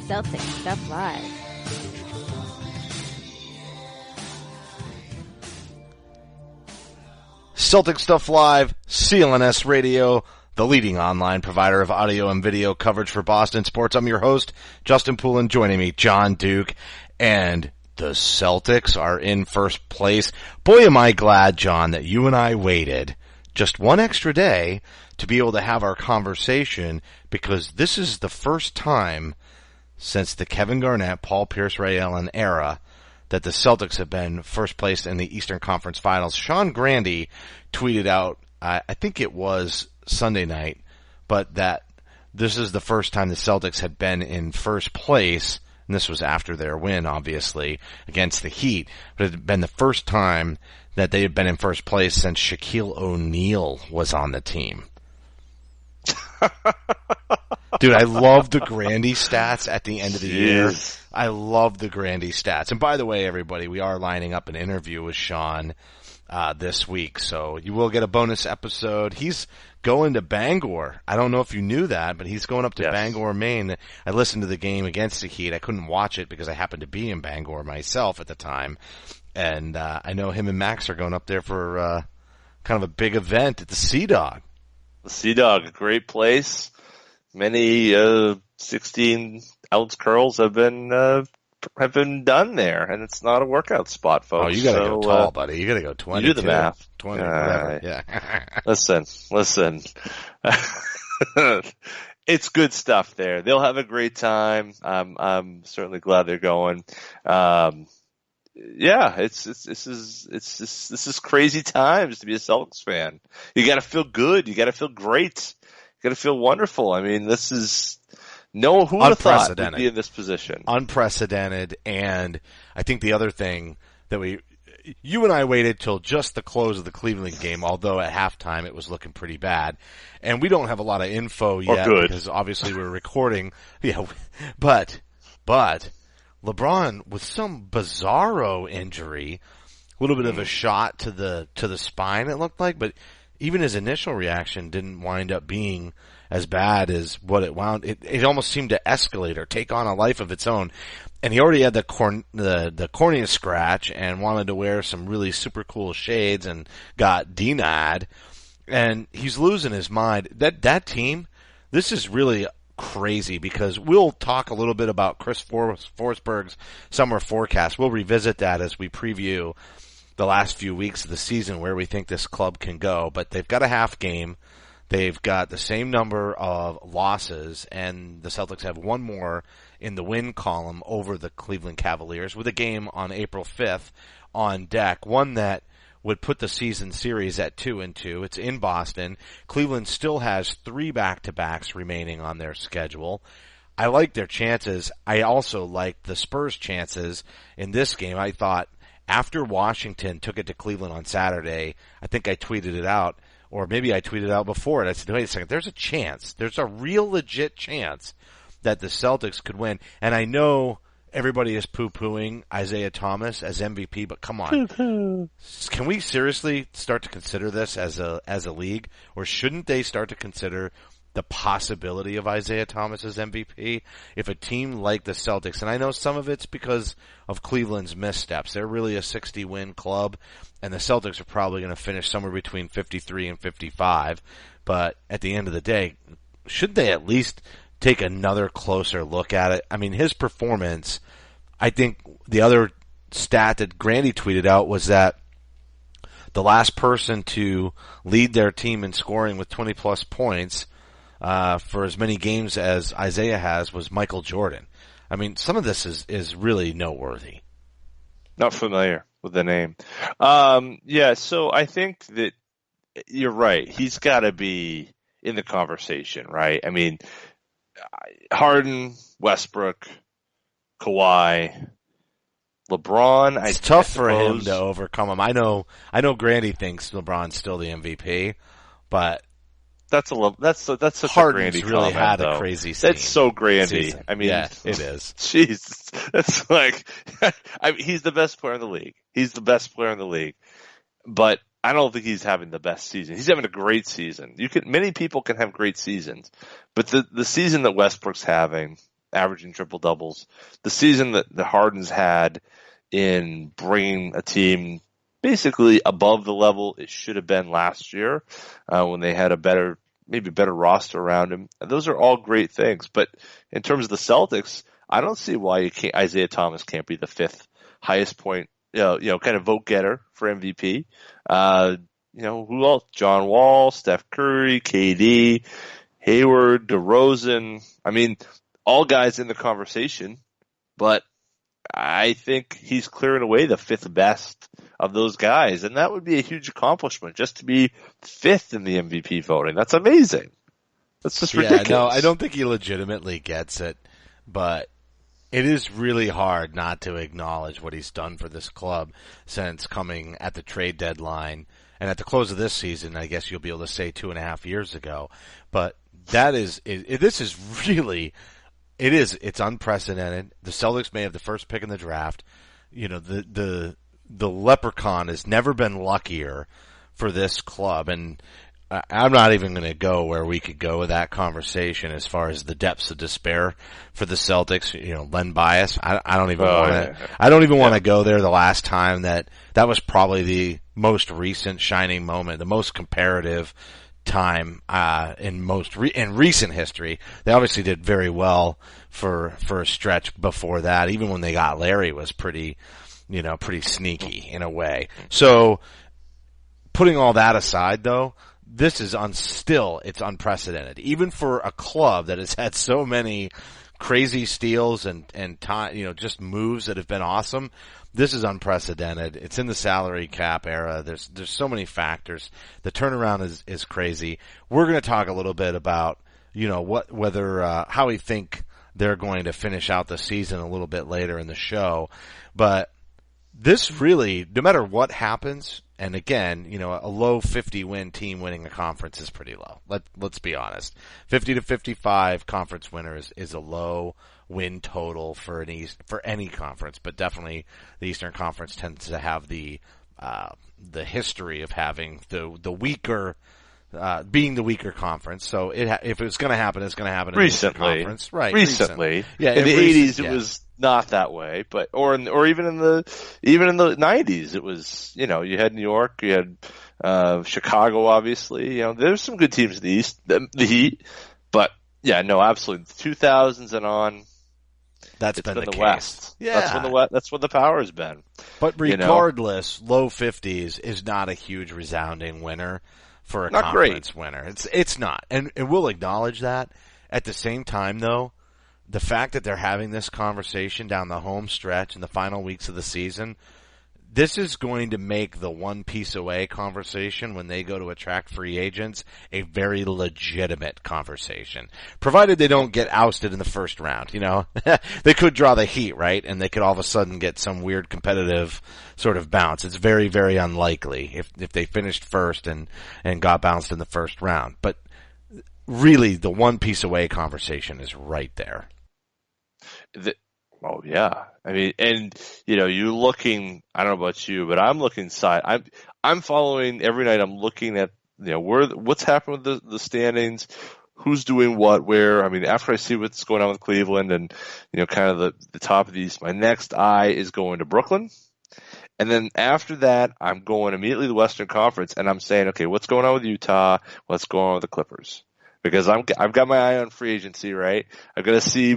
Celtics Stuff Live. Celtics Stuff Live, CLNS Radio, the leading online provider of audio and video coverage for Boston sports. I'm your host, Justin Poulin. Joining me, John Duke, and the Celtics are in first place. Boy, am I glad, John, that you and I waited just one extra day to be able to have our conversation, because this is the first time since the Kevin Garnett, Paul Pierce, Ray Allen era that the Celtics have been first place in the Eastern Conference Finals. Sean Grande tweeted out, I think it was Sunday night, but that this is the first time the Celtics had been in first place, and this was after their win, obviously, against the Heat, but it had been the first time that they had been in first place since Shaquille O'Neal was on the team. Dude, I love the Grande stats at the end of the year. I love the Grande stats. And by the way, everybody, we are lining up an interview with Sean this week, so you will get a bonus episode. He's going to Bangor. I don't know if you knew that, but he's going up to Bangor, Maine. I listened to the game against the Heat. I couldn't watch it because I happened to be in Bangor myself at the time. And I know him and Max are going up there for kind of a big event at the Sea Dog. The Sea Dog, a great place. Many 16-ounce curls have been done there, and it's not a workout spot, folks. Oh, you gotta go tall, buddy. You gotta go 20. You do the math. 20, whatever. Yeah. Listen. It's good stuff there. They'll have a great time. I'm certainly glad they're going. Yeah, this is crazy times to be a Celtics fan. You gotta feel good. You gotta feel great. You gotta feel wonderful. I mean, this is, who would have thought we'd be in this position? Unprecedented. And I think the other thing that you and I waited till just the close of the Cleveland game, although at halftime it was looking pretty bad. And we don't have a lot of info yet because obviously we're recording. Yeah, but LeBron with some bizarro injury, a little bit of a shot to the spine it looked like, but even his initial reaction didn't wind up being as bad as what it wound. It almost seemed to escalate or take on a life of its own. And he already had the cornea scratch and wanted to wear some really super cool shades and got denied. And he's losing his mind. That team, this is really crazy, because we'll talk a little bit about Chris Forsberg's summer forecast. We'll revisit that as we preview the last few weeks of the season, where we think this club can go. But they've got a half game. They've got the same number of losses, and the Celtics have one more in the win column over the Cleveland Cavaliers, with a game on April 5th on deck, one that would put the season series at 2-2. It's in Boston. Cleveland still has 3 back-to-backs remaining on their schedule. I like their chances. I also like the Spurs' chances in this game. I thought after Washington took it to Cleveland on Saturday, I think I tweeted it out, or maybe I tweeted out before it. I said, wait a second, there's a chance. There's a real legit chance that the Celtics could win. And I know everybody is poo-pooing Isaiah Thomas as MVP, but come on. Can we seriously start to consider this as a league? Or shouldn't they start to consider the possibility of Isaiah Thomas as MVP? If a team like the Celtics, and I know some of it's because of Cleveland's missteps, they're really a 60-win club, and the Celtics are probably going to finish somewhere between 53 and 55. But at the end of the day, should they at least take another closer look at it? I mean, his performance, I think the other stat that Grande tweeted out was that the last person to lead their team in scoring with 20-plus points for as many games as Isaiah has was Michael Jordan. I mean, some of this is really noteworthy. Not familiar with the name. So I think that you're right. He's got to be in the conversation, right? I mean, Harden, Westbrook, Kawhi, LeBron. It's tough for him to overcome him. I know Grande thinks LeBron's still the MVP, but that's such Harden's a Grande really comment, had though. A crazy season. That's so Grande. Season. I mean, yeah, it is. Jeez, that's like, he's the best player in the league. He's the best player in the league, but I don't think he's having the best season. He's having a great season. Many people can have great seasons, but the season that Westbrook's having, averaging triple doubles. The season that the Harden's had in bringing a team basically above the level it should have been last year, when they had maybe better roster around him. And those are all great things. But in terms of the Celtics, I don't see why Isaiah Thomas can't be the fifth highest point, kind of vote getter for MVP. Who else? John Wall, Steph Curry, KD, Hayward, DeRozan. I mean, all guys in the conversation, but I think he's clearing away the fifth best of those guys, and that would be a huge accomplishment just to be fifth in the MVP voting. That's amazing. That's just ridiculous. No, I don't think he legitimately gets it, but it is really hard not to acknowledge what he's done for this club since coming at the trade deadline. And at the close of this season, I guess you'll be able to say 2.5 years ago. But it's unprecedented. The Celtics may have the first pick in the draft. The leprechaun has never been luckier for this club. And I'm not even going to go where we could go with that conversation as far as the depths of despair for the Celtics. Len Bias. I don't even want to. I don't even want to go there. The last time that was probably the most recent shining moment, the most comparative time in recent history. They obviously did very well for a stretch before that. Even when they got Larry, was pretty sneaky in a way. So putting all that aside, though, this is it's unprecedented. Even for a club that has had so many crazy steals and just moves that have been awesome, this is unprecedented. It's in the salary cap era. There's so many factors. The turnaround is crazy. We're going to talk a little bit about, how we think they're going to finish out the season a little bit later in the show. But this really, no matter what happens, and again, a low 50 win team winning a conference is pretty low. Let's be honest. 50 to 55 conference winners is a low win total for any conference, but definitely the Eastern Conference tends to have the history of having the weaker, being the weaker conference. So if it's going to happen, it's going to happen in the Eastern Conference, right? Recently, yeah. In the 80s, it was not that way, but or even in the 90s, it was. You had New York, you had Chicago, obviously. There's some good teams in the East, the Heat, but yeah, no, absolutely, 2000s and on. That's been the case. West. Yeah, that's when the power has been. But regardless, low 50s is not a huge resounding winner for a conference winner. It's not, and we'll acknowledge that. At the same time, though, the fact that they're having this conversation down the home stretch in the final weeks of the season, this is going to make the one piece away conversation when they go to attract free agents a very legitimate conversation. Provided they don't get ousted in the first round, They could draw the heat, right? And they could all of a sudden get some weird competitive sort of bounce. It's very, very unlikely if they finished first and got bounced in the first round. But really, the one piece away conversation is right there. Oh yeah, I mean, and you looking. I don't know about you, but I'm looking I'm following every night. I'm looking at what's happened with the standings, who's doing what, where. I mean, after I see what's going on with Cleveland and kind of the top of the East, my next eye is going to Brooklyn, and then after that, I'm going immediately to the Western Conference, and I'm saying, okay, what's going on with Utah? What's going on with the Clippers? Because I've got my eye on free agency, right? I'm going to see,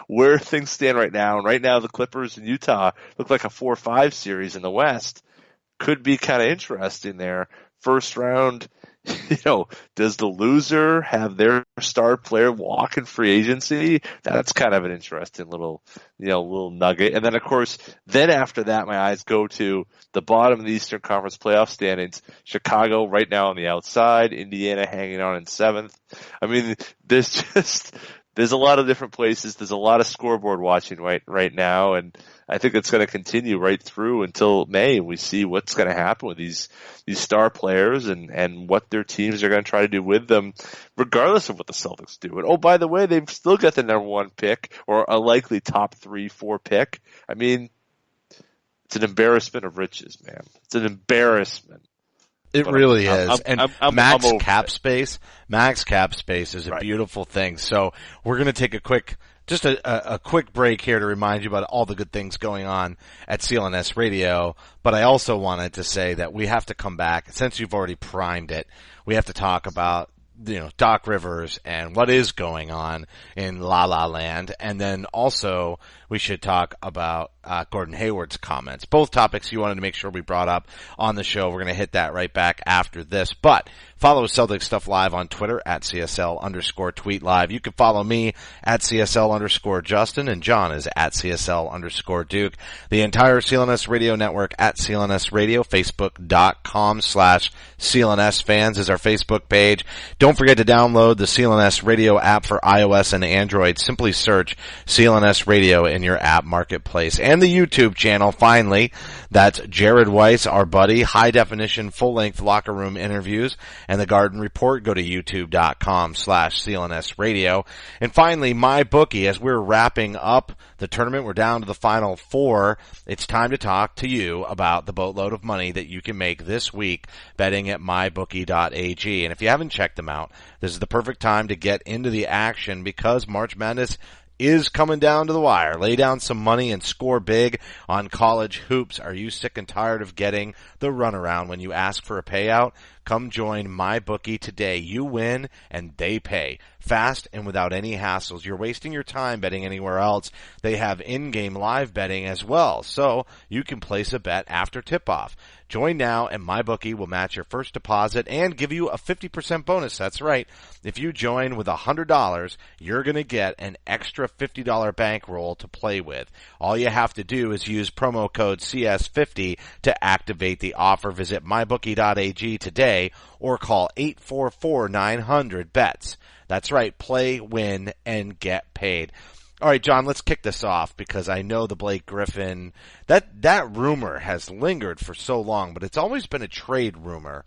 where things stand right now. And right now, the Clippers and Utah look like a 4-5 series in the West. Could be kind of interesting there. First round, does the loser have their star player walk in free agency? That's kind of an interesting little nugget. And then, of course, after that, my eyes go to the bottom of the Eastern Conference playoff standings. Chicago right now on the outside, Indiana hanging on in 7th. I mean, there's a lot of different places. There's a lot of scoreboard watching right now, and I think it's going to continue right through until May. We see what's going to happen with these star players and what their teams are going to try to do with them, regardless of what the Celtics do. And by the way, they've still got the number 1 pick or a likely top 3-4 pick. I mean, it's an embarrassment of riches, man. It's an embarrassment. It really is. And I'm max over cap it. space is a beautiful thing. So we're going to take a quick break here to remind you about all the good things going on at CLNS Radio. But I also wanted to say that we have to come back, since you've already primed it, we have to talk about, Doc Rivers and what is going on in La La Land. And then also we should talk about Gordon Hayward's comments. Both topics you wanted to make sure we brought up on the show. We're going to hit that right back after this. But follow Celtics Stuff Live on Twitter at CSL_tweet live. You can follow me at CSL_Justin, and John is at CSL_Duke. The entire CLNS Radio Network at CLNS Radio. Facebook.com/CLNS fans is our Facebook page. Don't forget to download the CLNS Radio app for iOS and Android. Simply search CLNS Radio in your app marketplace. And the YouTube channel, finally. That's Jared Weiss, our buddy. High definition, full length locker room interviews and the Garden Report. Go to youtube.com/CLNS Radio. And finally, my bookie, as we're wrapping up the tournament, we're down to the final four. It's time to talk to you about the boatload of money that you can make this week betting at mybookie.ag. And if you haven't checked them out, this is the perfect time to get into the action because March Madness is coming down to the wire. Lay down some money and score big on college hoops. Are you sick and tired of getting the runaround when you ask for a payout? Come join MyBookie today. You win and they pay. Fast and without any hassles. You're wasting your time betting anywhere else. They have in-game live betting as well, so you can place a bet after tip-off. Join now and MyBookie will match your first deposit and give you a 50% bonus. That's right. If you join with $100, you're going to get an extra $50 bankroll to play with. All you have to do is use promo code CS50 to activate the offer. Visit mybookie.ag today or call 844-900-BETS. That's right. Play, win, and get paid. All right, John, let's kick this off because I know the Blake Griffin, that rumor has lingered for so long, but it's always been a trade rumor.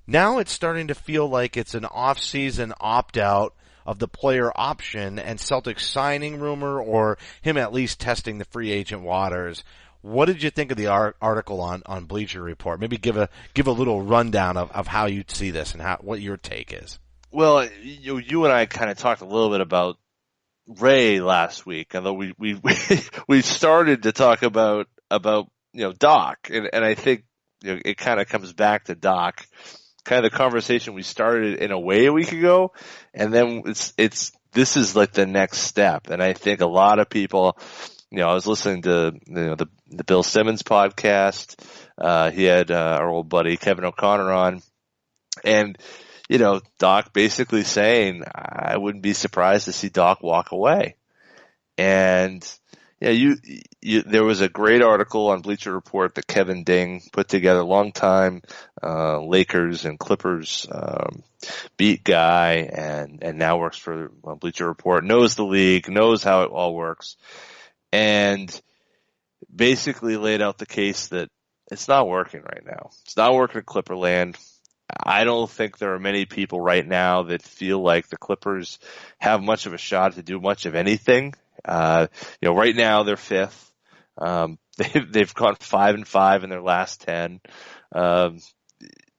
Now it's starting to feel like it's an off-season opt-out of the player option and Celtics signing rumor or him at least testing the free agent waters. What did you think of the article on Bleacher Report? Maybe give a little rundown of how you see this and what your take is. Well, you and I kind of talked a little bit about Ray last week, although we started to talk about Doc, and I think it kind of comes back to Doc, kind of the conversation we started in a way a week ago, and then this is like the next step, and I think a lot of people, I was listening to the Bill Simmons podcast, he had our old buddy Kevin O'Connor on, and Doc basically saying, I wouldn't be surprised to see Doc walk away. And there was a great article on Bleacher Report that Kevin Ding put together, longtime Lakers and Clippers beat guy, and now works for Bleacher Report, knows the league, knows how it all works, and basically laid out the case that it's not working right now. It's not working at Clipperland. I don't think there are many people right now that feel like the Clippers have much of a shot to do much of anything. Right now they're fifth. They've gone 5-5 in their last 10.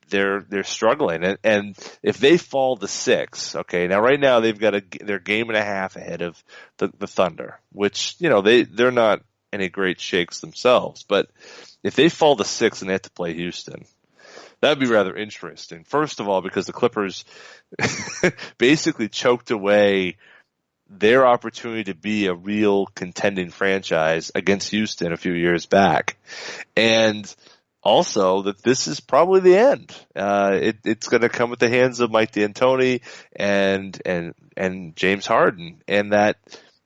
They're struggling, and if they fall to 6, okay. Now right now they're game and a half ahead of the Thunder, which they're not any great shakes themselves. But if they fall to 6 and they have to play Houston, that'd be rather interesting. First of all, because the Clippers basically choked away their opportunity to be a real contending franchise against Houston a few years back. And also that this is probably the end. It's going to come at the hands of Mike D'Antoni and James Harden, and that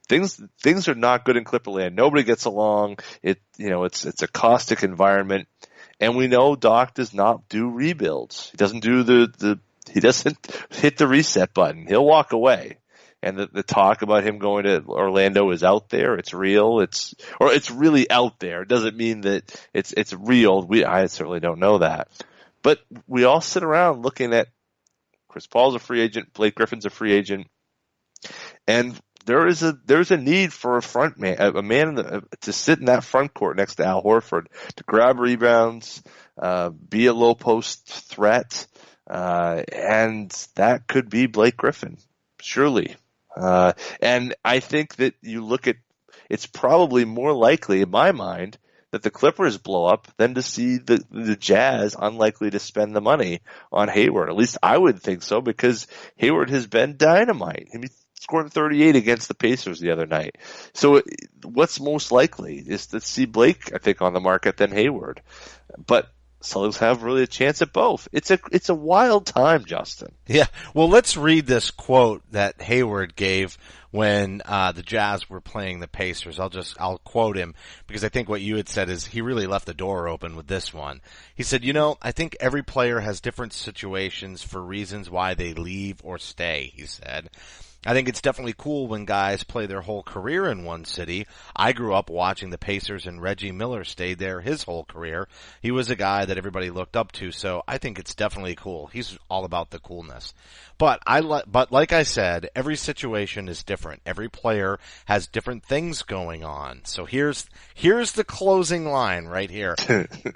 things are not good in Clipperland. Nobody gets along. It's a caustic environment. And we know Doc does not do rebuilds. He doesn't do he doesn't hit the reset button. He'll walk away. And the talk about him going to Orlando is out there. It's real. It's really out there. It doesn't mean that it's real. I certainly don't know that. But we all sit around looking at Chris Paul's a free agent, Blake Griffin's a free agent, and there's a need for a man to sit in that front court next to Al Horford to grab rebounds, be a low post threat, and that could be Blake Griffin, surely. And I think that you look at, it's probably more likely in my mind that the Clippers blow up than to see the Jazz unlikely to spend the money on Hayward. At least I would think so, because Hayward has been dynamite. He scored 38 against the Pacers the other night. So what's most likely is to see Blake, I think, on the market than Hayward. But Celtics have really a chance at both. It's a wild time, Justin. Yeah. Well, let's read this quote that Hayward gave when the Jazz were playing the Pacers. I'll quote him, because I think what you had said is he really left the door open with this one. He said, I think every player has different situations for reasons why they leave or stay, he said. I think it's definitely cool when guys play their whole career in one city. I grew up watching the Pacers, and Reggie Miller stayed there his whole career. He was a guy that everybody looked up to, so I think it's definitely cool. He's all about the coolness. But like I said, every situation is different. Every player has different things going on. So here's the closing line right here.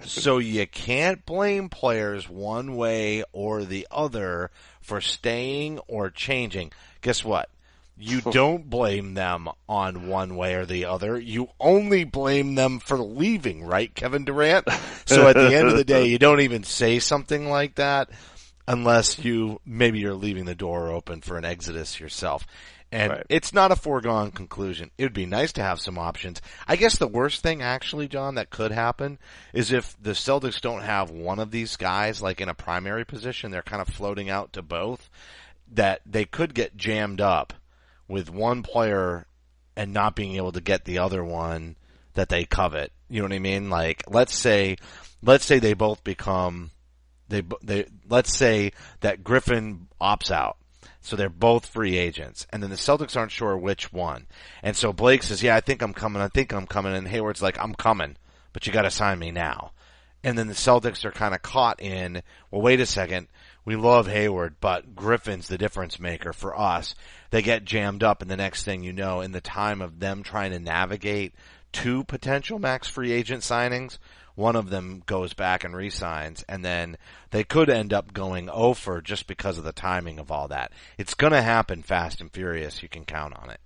So you can't blame players one way or the other for staying or changing. Guess what? You don't blame them on one way or the other. You only blame them for leaving, right, Kevin Durant? So at the end of the day, you don't even say something like that unless maybe you're leaving the door open for an exodus yourself. And right. It's not a foregone conclusion. It would be nice to have some options. I guess the worst thing, actually, John, that could happen is if the Celtics don't have one of these guys, like in a primary position, they're kind of floating out to both, that they could get jammed up with one player and not being able to get the other one that they covet. You know what I mean? Like, let's say they both become, let's say that Griffin opts out. So they're both free agents. And then the Celtics aren't sure which one. And so Blake says, yeah, I think I'm coming. And Hayward's like, I'm coming, but you got to sign me now. And then the Celtics are kind of caught in, well, wait a second. We love Hayward, but Griffin's the difference maker for us. They get jammed up, and the next thing you know, in the time of them trying to navigate two potential max free agent signings, one of them goes back and re-signs, and then they could end up going over just because of the timing of all that. It's going to happen fast and furious. You can count on it.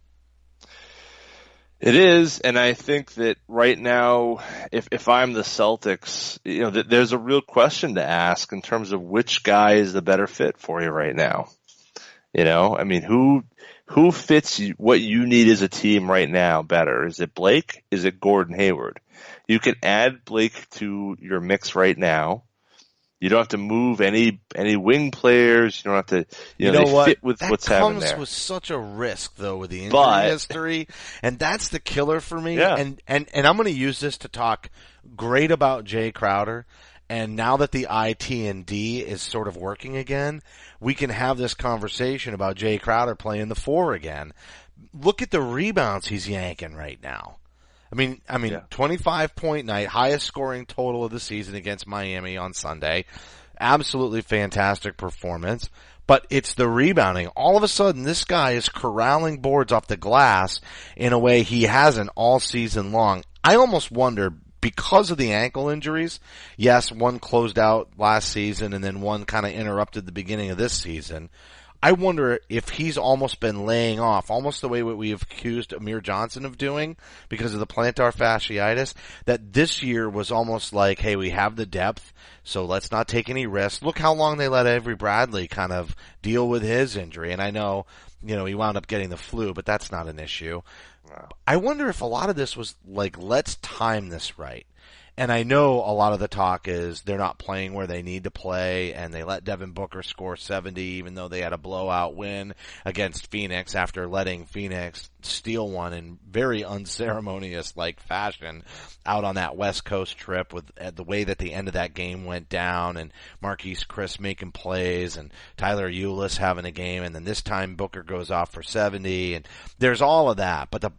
It is, and I think that right now, if I'm the Celtics, there's a real question to ask in terms of which guy is the better fit for you right now. I mean, who fits what you need as a team right now better? Is it Blake? Is it Gordon Hayward? You can add Blake to your mix right now. You don't have to move any wing players. You don't have to, they fit with what's happening there. That comes with such a risk, though, with the injury history, and that's the killer for me. Yeah. And I'm going to use this to talk great about Jay Crowder. And now that the IT&D is sort of working again, we can have this conversation about Jay Crowder playing the 4 again. Look at the rebounds he's yanking right now. I mean, 25-point night, highest scoring total of the season against Miami on Sunday. Absolutely fantastic performance. But it's the rebounding. All of a sudden, this guy is corralling boards off the glass in a way he hasn't all season long. I almost wonder, because of the ankle injuries, yes, one closed out last season and then one kind of interrupted the beginning of this season. I wonder if he's almost been laying off, almost the way what we have accused Amir Johnson of doing because of the plantar fasciitis, that this year was almost like, hey, we have the depth, so let's not take any risks. Look how long they let Avery Bradley kind of deal with his injury. And I know, he wound up getting the flu, but that's not an issue. Wow. I wonder if a lot of this was like, let's time this right. And I know a lot of the talk is they're not playing where they need to play, and they let Devin Booker score 70 even though they had a blowout win against Phoenix after letting Phoenix steal one in very unceremonious-like fashion out on that West Coast trip with the way that the end of that game went down, and Marquise Chris making plays and Tyler Ulis having a game, and then this time Booker goes off for 70, and there's all of that. But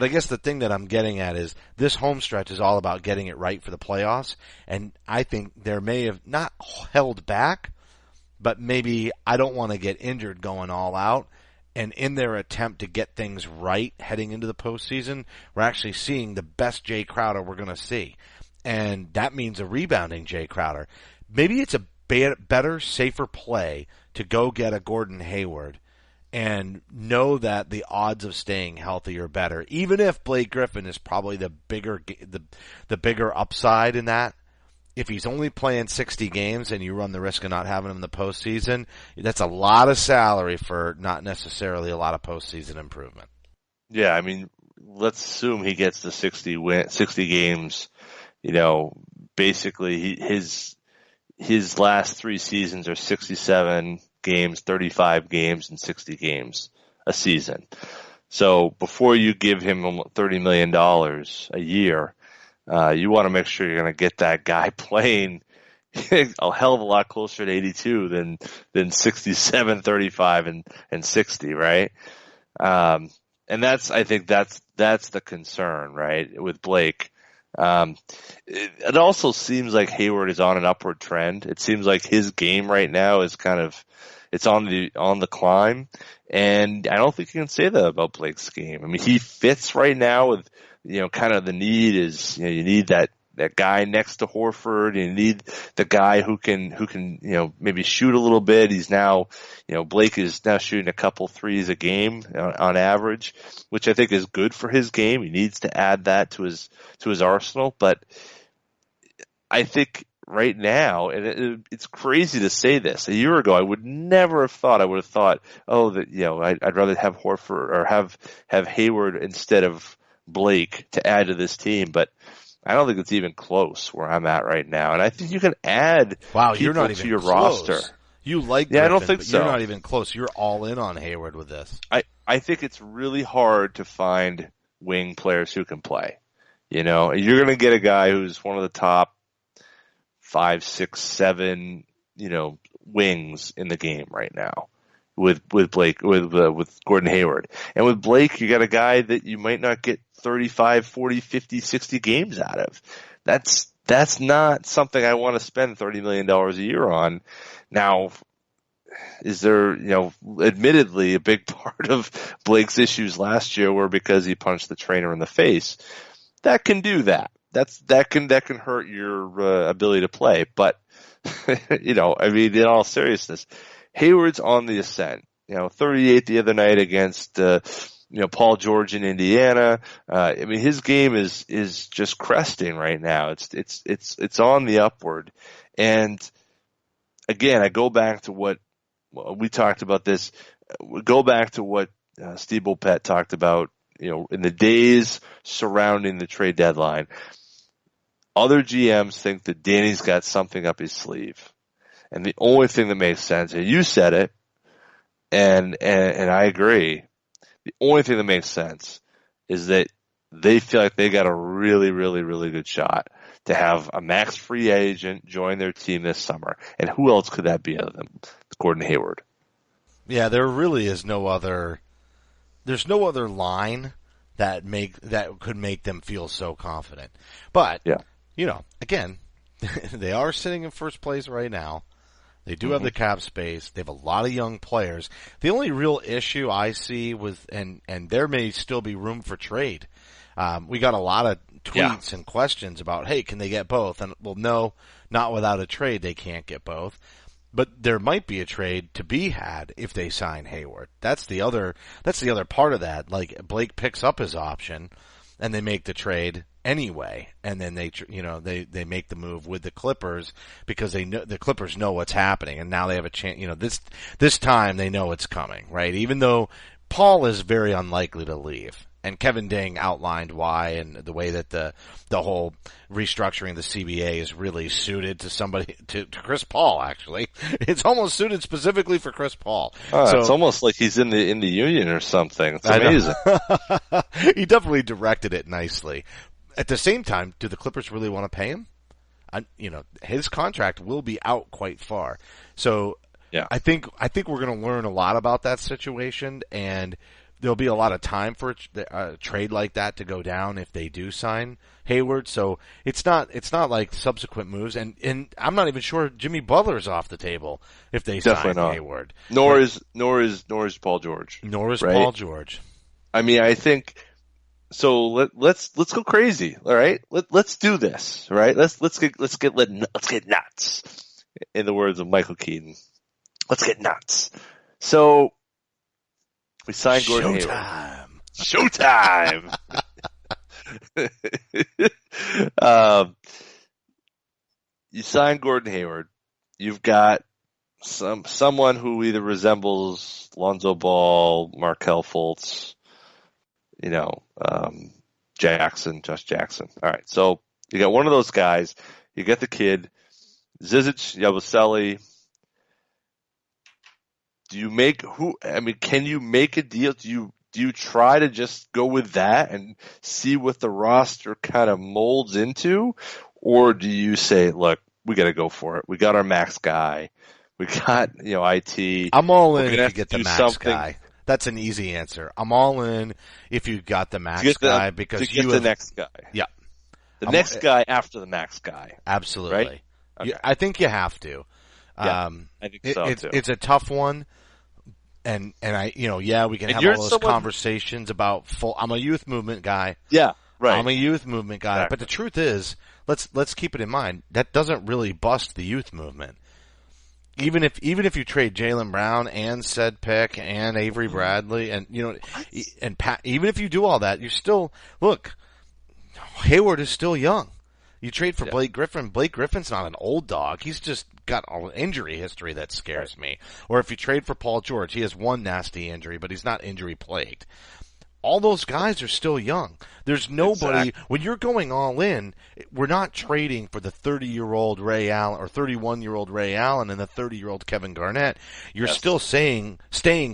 I guess the thing that I'm getting at is this home stretch is all about getting it right for the playoffs, and I think there may have not held back, but maybe I don't want to get injured going all out. And in their attempt to get things right heading into the postseason, we're actually seeing the best Jay Crowder we're going to see. And that means a rebounding Jay Crowder. Maybe it's a better, safer play to go get a Gordon Hayward and know that the odds of staying healthy are better. Even if Blake Griffin is probably the bigger upside in that. If he's only playing 60 games and you run the risk of not having him in the postseason, that's a lot of salary for not necessarily a lot of postseason improvement. Yeah, I mean, let's assume he gets the 60 games. Basically his last 3 seasons are 67 games, 35 games, and 60 games a season. So before you give him $30 million a year, you want to make sure you're going to get that guy playing a hell of a lot closer to 82 than 67, 35, and 60, right? And I think that's the concern, right, with Blake. It also seems like Hayward is on an upward trend. It seems like his game right now is it's on the climb, and I don't think you can say that about Blake's game. I mean, he fits right now with, kind of the need is, you need that guy next to Horford. You need the guy who can, maybe shoot a little bit. He's now, Blake is now shooting a couple threes a game on average, which I think is good for his game. He needs to add that to his arsenal. But I think right now, and it's crazy to say this, a year ago, I would have thought, I'd rather have Horford or have Hayward instead of Blake to add to this team, but I don't think it's even close where I'm at right now. And I think you can add you're not even to your close. roster. You like Griffin, I don't think so. You're not even close. You're all in on Hayward with this. I think it's really hard to find wing players who can play. You're going to get a guy who's one of the top 5, 6, 7, wings in the game right now. With Blake, with Gordon Hayward. And with Blake, you got a guy that you might not get 35, 40, 50, 60 games out of. That's not something I want to spend $30 million a year on. Now, is there, admittedly a big part of Blake's issues last year were because he punched the trainer in the face. That can do that. That can hurt your ability to play. But, in all seriousness, Hayward's on the ascent. 38 the other night against, Paul George in Indiana. His game is just cresting right now. It's on the upward. And again, I go back to what we talked about this. Go back to what Steve Bulpett talked about, in the days surrounding the trade deadline. Other GMs think that Danny's got something up his sleeve. And the only thing that makes sense, and you said it, and I agree, the only thing that makes sense is that they feel like they got a really, really, really good shot to have a max free agent join their team this summer. And who else could that be other than Gordon Hayward? Yeah, there really is there's no other line that could make them feel so confident. But, again, they are sitting in first place right now. They do have the cap space. They have a lot of young players. The only real issue I see and there may still be room for trade. We got a lot of tweets and questions about, hey, can they get both? And well, no, not without a trade. They can't get both. But there might be a trade to be had if they sign Hayward. That's the other part of that. Like Blake picks up his option and they make the trade anyway, and then they make the move with the Clippers because they know the Clippers know what's happening, and now they have a chance. This time they know it's coming, right? Even though Paul is very unlikely to leave, and Kevin Ding outlined why, and the way that the whole restructuring the CBA is really suited to Chris Paul. Actually, it's almost suited specifically for Chris Paul. So it's almost like he's in the union or something. It's amazing. He definitely directed it nicely. At the same time, do the Clippers really want to pay him? His contract will be out quite far. So yeah. I think we're going to learn a lot about that situation, and there'll be a lot of time for a trade like that to go down if they do sign Hayward. So it's not like subsequent moves, and I'm not even sure Jimmy Butler's off the table if they sign Hayward. Nor is Paul George. Nor is right? Paul George. I mean, I think so. Let's go crazy. All right, let's do this. All right, let's get nuts. In the words of Michael Keaton, let's get nuts. So we signed Gordon Hayward. Showtime. You signed Gordon Hayward. You've got someone who either resembles Lonzo Ball, Markelle Fultz, Josh Jackson. All right, so you got one of those guys. You get the kid, Zizic, Yabusele. Can you make a deal? Do you try to just go with that and see what the roster kind of molds into? Or do you say, look, we got to go for it. We got our max guy. We got, IT. I'm all in if you get the max guy. That's an easy answer. I'm all in if you got the max guy because you the next guy. Yeah. The next guy after the max guy. Absolutely. Right? Okay. I think you have to. Yeah, I think so too. It's a tough one. And we can have all those conversations about I'm a youth movement guy. Yeah, right. I'm a youth movement guy. Exactly. But the truth is, let's keep it in mind, that doesn't really bust the youth movement. Even if you trade Jaylen Brown and said pick and Avery Bradley and Pat, even if you do all that, you're still Hayward is still young. You trade for Blake Griffin. Blake Griffin's not an old dog. He's just got an injury history that scares me. Or if you trade for Paul George, he has one nasty injury, but he's not injury plagued. All those guys are still young. There's nobody, when you're going all in, we're not trading for the 30-year-old Ray Allen or 31-year-old Ray Allen and the 30-year-old Kevin Garnett. You're still staying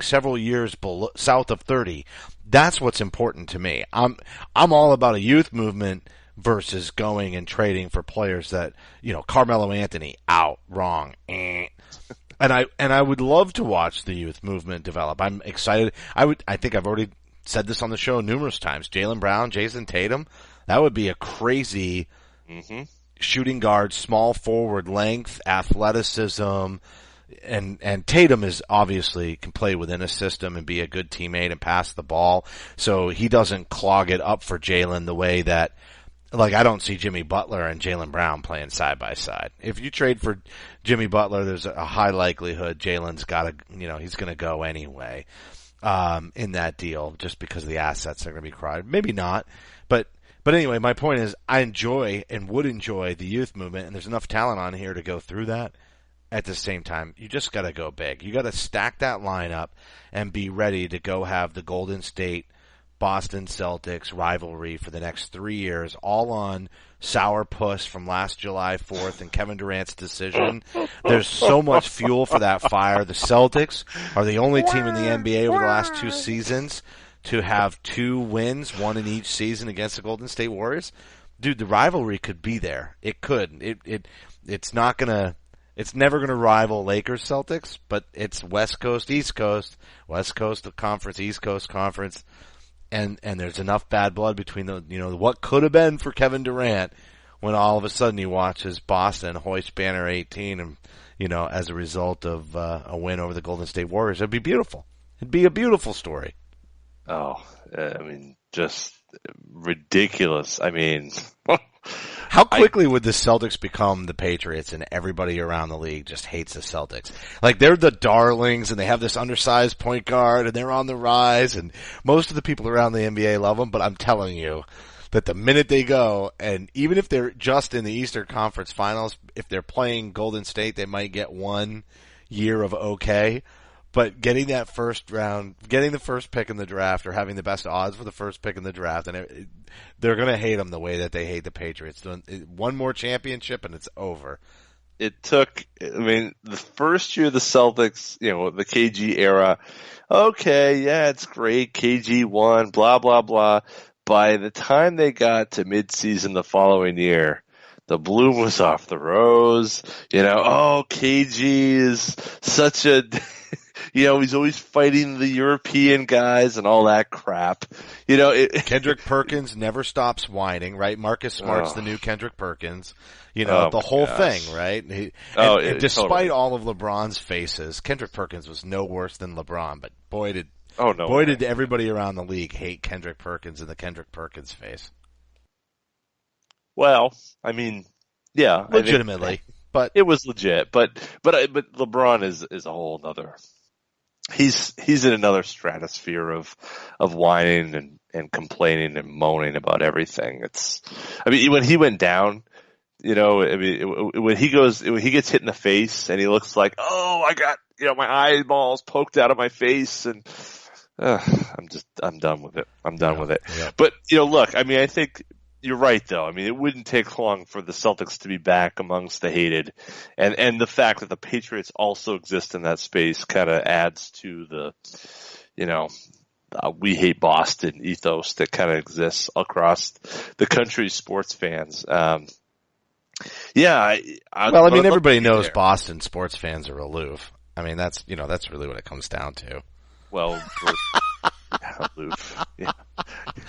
several years south of 30. That's what's important to me. I'm all about a youth movement versus going and trading for players that, Carmelo Anthony out, wrong. And I would love to watch the youth movement develop. I'm excited. I think I've already said this on the show numerous times. Jaylen Brown, Jason Tatum, that would be a crazy shooting guard, small forward length, athleticism, and Tatum is obviously can play within a system and be a good teammate and pass the ball, so he doesn't clog it up for Jaylen the way that, I don't see Jimmy Butler and Jaylen Brown playing side by side. If you trade for Jimmy Butler, there's a high likelihood Jaylen's got to, he's going to go anyway. In that deal, just because the assets are going to be crowded. Maybe not, but anyway, my point is I enjoy and would enjoy the youth movement, and there's enough talent on here to go through that. At the same time, you just got to go big. You got to stack that lineup and be ready to go have the Golden State Boston Celtics rivalry for the next 3 years, all on sourpuss from last July 4th and Kevin Durant's decision. There's so much fuel for that fire. The Celtics are the only team in the NBA over the last 2 seasons to have 2 wins, one in each season against the Golden State Warriors. Dude, the rivalry could be there. It could. It's not gonna. It's never going to rival Lakers Celtics, but it's West Coast, East Coast, West Coast conference, East Coast conference. And there's enough bad blood between what could have been for Kevin Durant when all of a sudden he watches Boston hoist banner 18 and, as a result of a win over the Golden State Warriors. It'd be beautiful. It'd be a beautiful story. Oh, just ridiculous. How quickly would the Celtics become the Patriots and everybody around the league just hates the Celtics? They're the darlings and they have this undersized point guard and they're on the rise and most of the people around the NBA love them, but I'm telling you that the minute they go, and even if they're just in the Eastern Conference Finals, if they're playing Golden State, they might get 1 year of okay. But getting that first round, getting the first pick in the draft, or having the best odds for the first pick in the draft, and they're going to hate them the way that they hate the Patriots. One more championship and it's over. It took, the first year of the Celtics, the KG era, okay, yeah, it's great, KG won, blah, blah, blah. By the time they got to midseason the following year, the bloom was off the rose. KG is such a... he's always fighting the European guys and all that crap. Kendrick Perkins never stops whining, right? Marcus Smart's the new Kendrick Perkins. The whole thing, right? And despite totally. all of LeBron's faces, Kendrick Perkins was no worse than LeBron, but boy did everybody around the league hate Kendrick Perkins and the Kendrick Perkins face. Well, I mean, yeah. Legitimately. But it was legit. But LeBron is a whole nother. He's in another stratosphere of whining and complaining and moaning about everything. When he went down, when he gets hit in the face and he looks like, oh, I got, my eyeballs poked out of my face, and I'm done with it. I'm done with it. Yeah. But, look, I think you're right, though. it wouldn't take long for the Celtics to be back amongst the hated, and the fact that the Patriots also exist in that space kind of adds to the, we hate Boston ethos that kind of exists across the country's sports fans. Everybody knows Boston sports fans are aloof. That's really what it comes down to. Well, aloof. Yeah.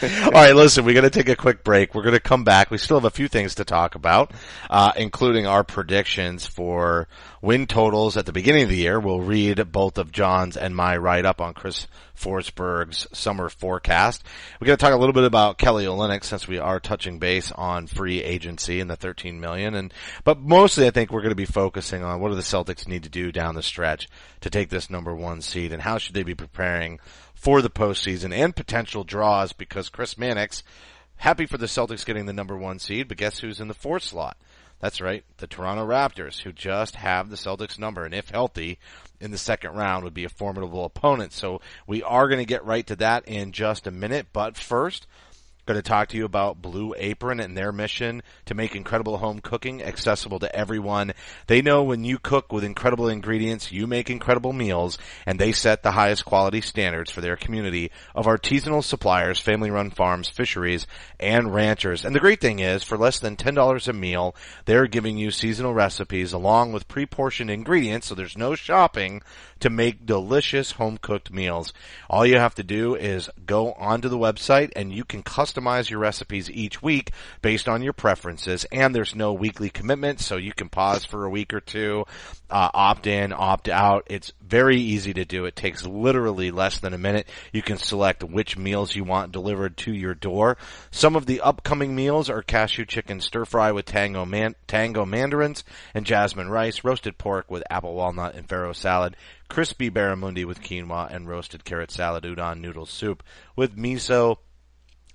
All right, listen, we're going to take a quick break. We're going to come back. We still have a few things to talk about, including our predictions for win totals at the beginning of the year. We'll read both of John's and my write-up on Chris Forsberg's summer forecast. We're going to talk a little bit about Kelly Olynyk, since we are touching base on free agency and the $13 million. But mostly I think we're going to be focusing on what do the Celtics need to do down the stretch to take this number one seed, and how should they be preparing for the postseason and potential draws, because Chris Mannix, happy for the Celtics getting the number one seed, but guess who's in the fourth slot? That's right, the Toronto Raptors, who just have the Celtics number, and if healthy, in the second round would be a formidable opponent. So we are going to get right to that in just a minute, but first, going to talk to you about Blue Apron and their mission to make incredible home cooking accessible to everyone. They know when you cook with incredible ingredients, you make incredible meals, and they set the highest quality standards for their community of artisanal suppliers, family-run farms, fisheries, and ranchers. And the great thing is, for less than $10 a meal, they're giving you seasonal recipes along with pre-portioned ingredients, so there's no shopping, to make delicious home-cooked meals. All you have to do is go onto the website, and you can customize your recipes each week based on your preferences, and there's no weekly commitment, so you can pause for a week or two, opt in, opt out. It's very easy to do. It takes literally less than a minute. You can select which meals you want delivered to your door. Some of the upcoming meals are cashew chicken stir fry with tango mandarins and jasmine rice, roasted pork with apple walnut and farro salad, crispy barramundi with quinoa, and roasted carrot salad, udon noodle soup with miso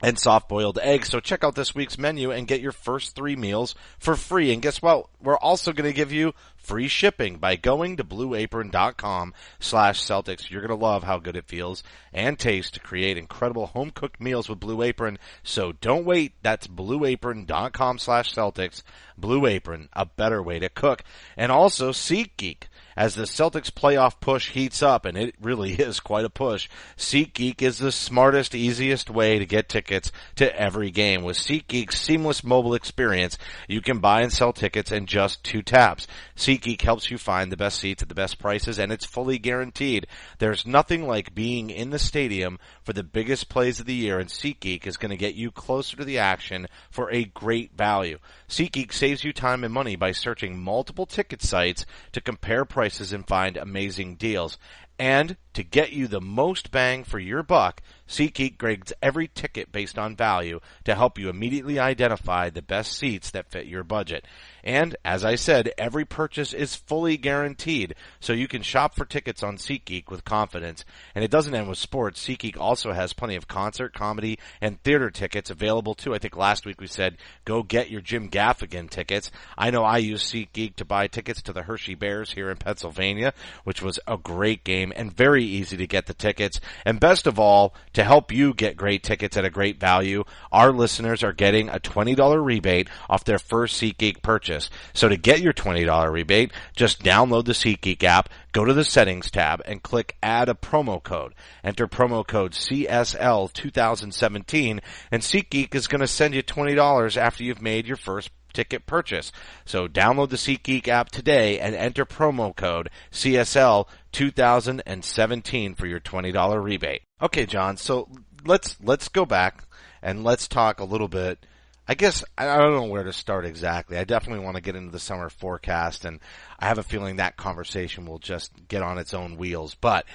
and soft-boiled eggs. So check out this week's menu and get your first 3 meals for free. And guess what? We're also going to give you free shipping by going to blueapron.com/Celtics. You're going to love how good it feels and tastes to create incredible home-cooked meals with Blue Apron. So don't wait. That's blueapron.com/Celtics. Blue Apron, a better way to cook. And also SeatGeek. As the Celtics playoff push heats up, and it really is quite a push, SeatGeek is the smartest, easiest way to get tickets to every game. With SeatGeek's seamless mobile experience, you can buy and sell tickets in just 2 taps. SeatGeek helps you find the best seats at the best prices, and it's fully guaranteed. There's nothing like being in the stadium for the biggest plays of the year, and SeatGeek is going to get you closer to the action for a great value. SeatGeek saves you time and money by searching multiple ticket sites to compare prices and find amazing deals. And to get you the most bang for your buck, SeatGeek grades every ticket based on value to help you immediately identify the best seats that fit your budget. And, as I said, every purchase is fully guaranteed, so you can shop for tickets on SeatGeek with confidence. And it doesn't end with sports. SeatGeek also has plenty of concert, comedy, and theater tickets available too. I think last week we said, go get your Jim Gaffigan tickets. I know I use SeatGeek to buy tickets to the Hershey Bears here in Pennsylvania, which was a great game and very easy to get the tickets. And best of all, to help you get great tickets at a great value, our listeners are getting a $20 rebate off their first SeatGeek purchase. So to get your $20 rebate, just download the SeatGeek app, go to the settings tab, and click add a promo code. Enter promo code CSL2017, and SeatGeek is going to send you $20 after you've made your first ticket purchase. So download the SeatGeek app today and enter promo code CSL 2017 for your $20 rebate. Okay, John, so let's go back and let's talk a little bit. I guess I don't know where to start exactly. I definitely want to get into the summer forecast, and I have a feeling that conversation will just get on its own wheels. But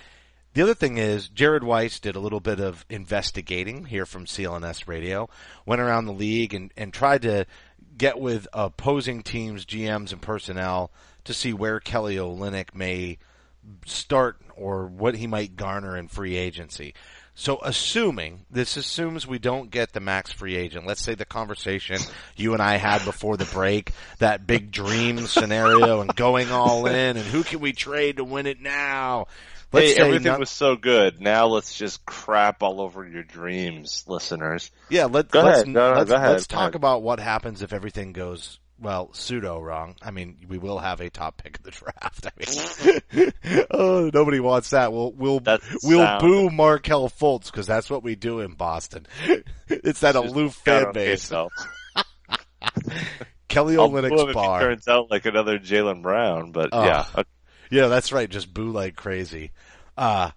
the other thing is, Jared Weiss did a little bit of investigating here from CLNS Radio, went around the league and tried to get with opposing teams, GMs, and personnel to see where Kelly Olynyk may start or what he might garner in free agency. So this assumes we don't get the max free agent. Let's say the conversation you and I had before the break, that big dream scenario and going all in and who can we trade to win it now? Hey, everything was so good. Now let's just crap all over your dreams, listeners. Yeah, go ahead. Let's talk about what happens if everything goes, well, pseudo wrong. I mean, we will have a top pick of the draft. I mean, oh, nobody wants that. We'll boo Markelle Fultz because that's what we do in Boston. It's that aloof fan base. Kelly Olynyk's bar. It turns out like another Jaylen Brown, but yeah. Yeah, that's right. Just boo like crazy. Kelly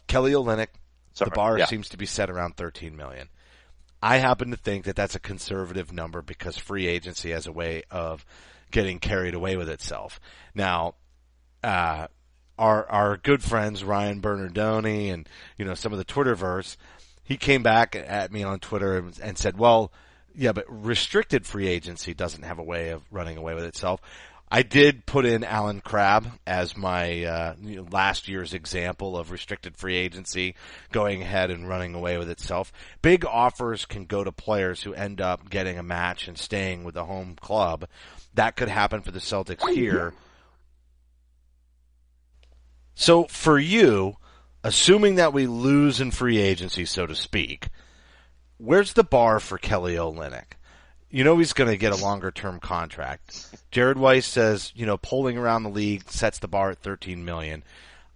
Olynyk, the bar seems to be set around $13 million. I happen to think that that's a conservative number because free agency has a way of getting carried away with itself. Now, our good friends Ryan Bernardoni and some of the Twitterverse, he came back at me on Twitter and said, "Well, yeah, but restricted free agency doesn't have a way of running away with itself." I did put in Alan Crabb as my last year's example of restricted free agency going ahead and running away with itself. Big offers can go to players who end up getting a match and staying with the home club. That could happen for the Celtics here. So for you, assuming that we lose in free agency, so to speak, where's the bar for Kelly Olynyk? He's going to get a longer-term contract. Jared Weiss says, polling around the league sets the bar at $13 million.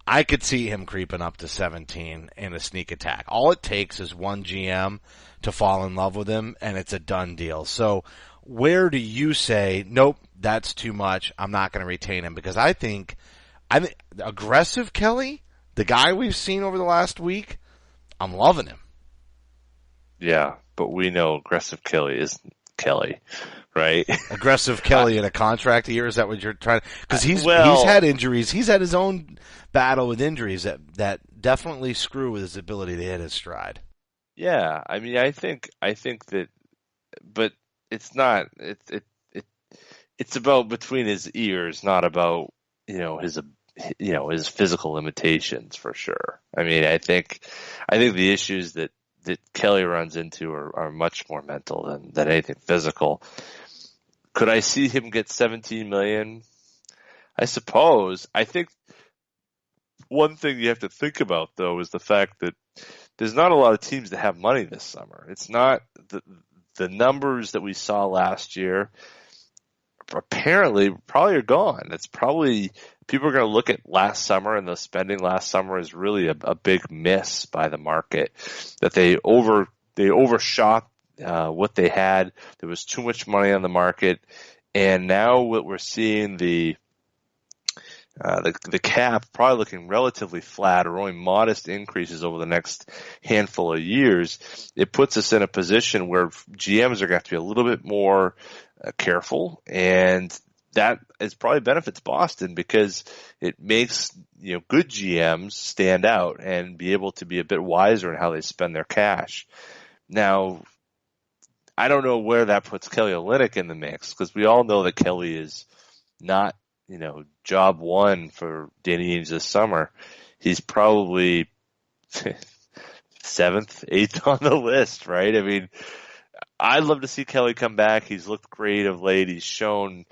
I could see him creeping up to 17 in a sneak attack. All it takes is one GM to fall in love with him, and it's a done deal. So where do you say, nope, that's too much, I'm not going to retain him? Because I think aggressive Kelly, the guy we've seen over the last week, I'm loving him. Yeah, but we know aggressive Kelly isn't Kelly, right? Aggressive Kelly in a contract year, is that what you're trying to? Because he's had injuries. He's had his own battle with injuries that definitely screw with his ability to hit his stride. Yeah, I mean, I think that, but it's not. It's about between his ears, not about his physical limitations for sure. I mean, I think the issues that Kelly runs into are much more mental than anything physical. Could I see him get $17 million? I suppose. I think one thing you have to think about, though, is the fact that there's not a lot of teams that have money this summer. It's not the numbers that we saw last year probably are gone. It's probably people are going to look at last summer, and the spending last summer is really a big miss by the market, that they overshot what they had. There was too much money on the market, and now what we're seeing, the cap probably looking relatively flat or only modest increases over the next handful of years. It puts us in a position where GMs are going to have to be a little bit more careful, and that is probably benefits Boston because it makes good GMs stand out and be able to be a bit wiser in how they spend their cash. Now, I don't know where that puts Kelly Olynyk in the mix, because we all know that Kelly is not job one for Danny Ainge this summer. He's probably 7th, 8th on the list, right? I mean, I'd love to see Kelly come back. He's looked great of late. He's shown,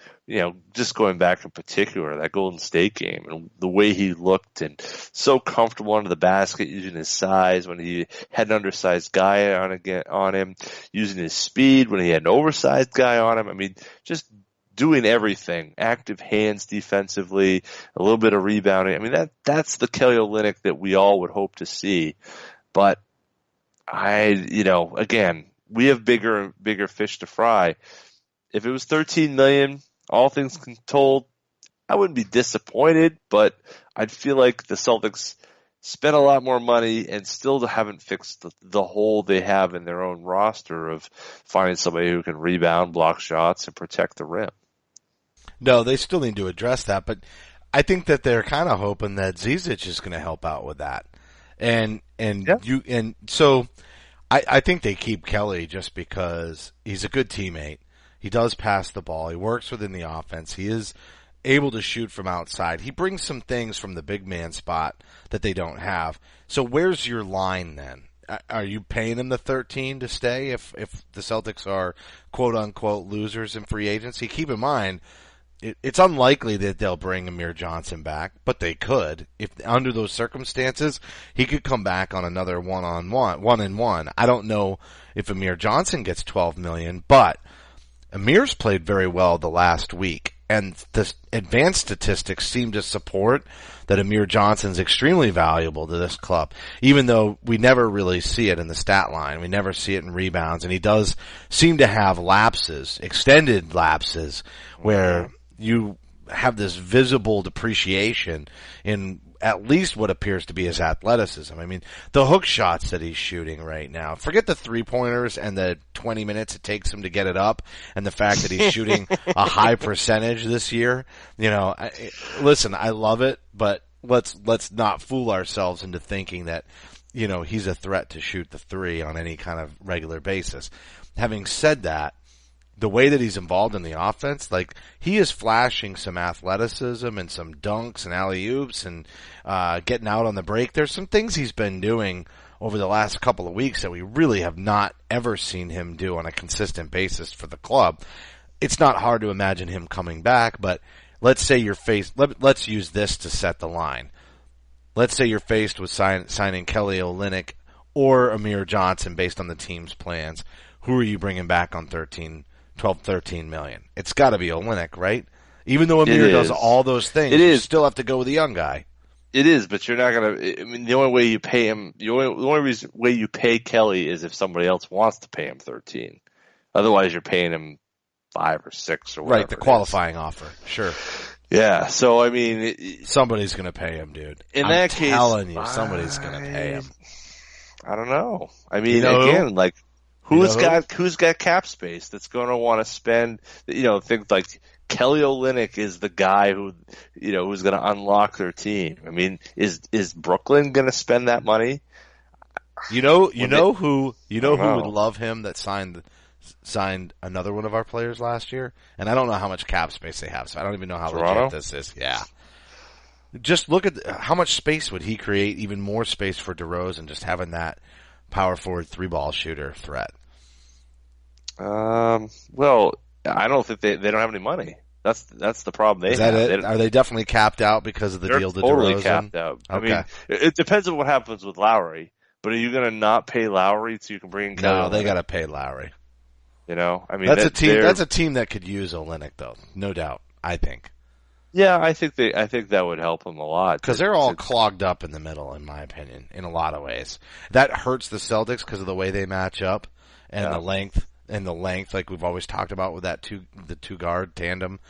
just going back in particular, that Golden State game and the way he looked and so comfortable under the basket using his size when he had an undersized guy on him, using his speed when he had an oversized guy on him. I mean, just doing everything, active hands defensively, a little bit of rebounding. I mean, that's the Kelly Olynyk that we all would hope to see. But again, we have bigger fish to fry. If it was $13 million, all things told, I wouldn't be disappointed, but I'd feel like the Celtics spent a lot more money and still haven't fixed the hole they have in their own roster of finding somebody who can rebound, block shots, and protect the rim. No, they still need to address that, but I think that they're kind of hoping that Zizic is going to help out with that. So I think they keep Kelly just because he's a good teammate. He does pass the ball. He works within the offense. He is able to shoot from outside. He brings some things from the big man spot that they don't have. So where's your line then? Are you paying him the 13 to stay if the Celtics are quote unquote losers in free agency? Keep in mind, it's unlikely that they'll bring Amir Johnson back, but they could. If under those circumstances, he could come back on another one-on-one. I don't know if Amir Johnson gets $12 million, but Amir's played very well the last week, and the advanced statistics seem to support that Amir Johnson's extremely valuable to this club, even though we never really see it in the stat line. We never see it in rebounds, and he does seem to have lapses, extended lapses, where you have this visible depreciation in at least what appears to be his athleticism. I mean, the hook shots that he's shooting right now, forget the three-pointers and the 20 minutes it takes him to get it up and the fact that he's shooting a high percentage this year. You know, listen, I love it, but let's not fool ourselves into thinking that, you know, he's a threat to shoot the three on any kind of regular basis. Having said that, the way that he's involved in the offense, like, he is flashing some athleticism and some dunks and alley-oops and getting out on the break. There's some things he's been doing over the last couple of weeks that we really have not ever seen him do on a consistent basis for the club. It's not hard to imagine him coming back, but let's say you're faced, let's use this to set the line. Let's say you're faced with signing Kelly Olynyk or Amir Johnson based on the team's plans. Who are you bringing back on 13 million? It's got to be Olynyk, right? Even though Amir does all those things, you still have to go with the young guy. It is, but you're not gonna. I mean, the only way you pay him, the only way you pay Kelly is if somebody else wants to pay him 13. Otherwise, you're paying him 5 or 6 or whatever. Right, the qualifying offer, sure. Yeah, so I mean, somebody's gonna pay him, dude. In that case, I'm telling you, somebody's gonna pay him. I don't know. I mean, again, like. Who's got cap space that's going to want to spend, things like Kelly Olynyk is the guy who, who's going to unlock their team. I mean, is Brooklyn going to spend that money? You know who would love him that signed another one of our players last year? And I don't know how much cap space they have, so I don't even know how legit this is. Yeah. Just look at how much space would he create, even more space for DeRozan, just having that power forward 3-ball shooter threat. Well, I don't think they don't have any money. That's the problem. Is that it? Are they definitely capped out because of the deal to DeRozan? They're totally capped out. Okay. I mean, it depends on what happens with Lowry. But are you going to not pay Lowry so you can bring in Kelly? No, they got to pay Lowry. I mean, that's a team. That's a team that could use Olynyk, though, no doubt. I think. Yeah, I think that would help them a lot because they're all clogged up in the middle, in my opinion, in a lot of ways. That hurts the Celtics because of the way they match up and the length, like we've always talked about with that the two guard tandem.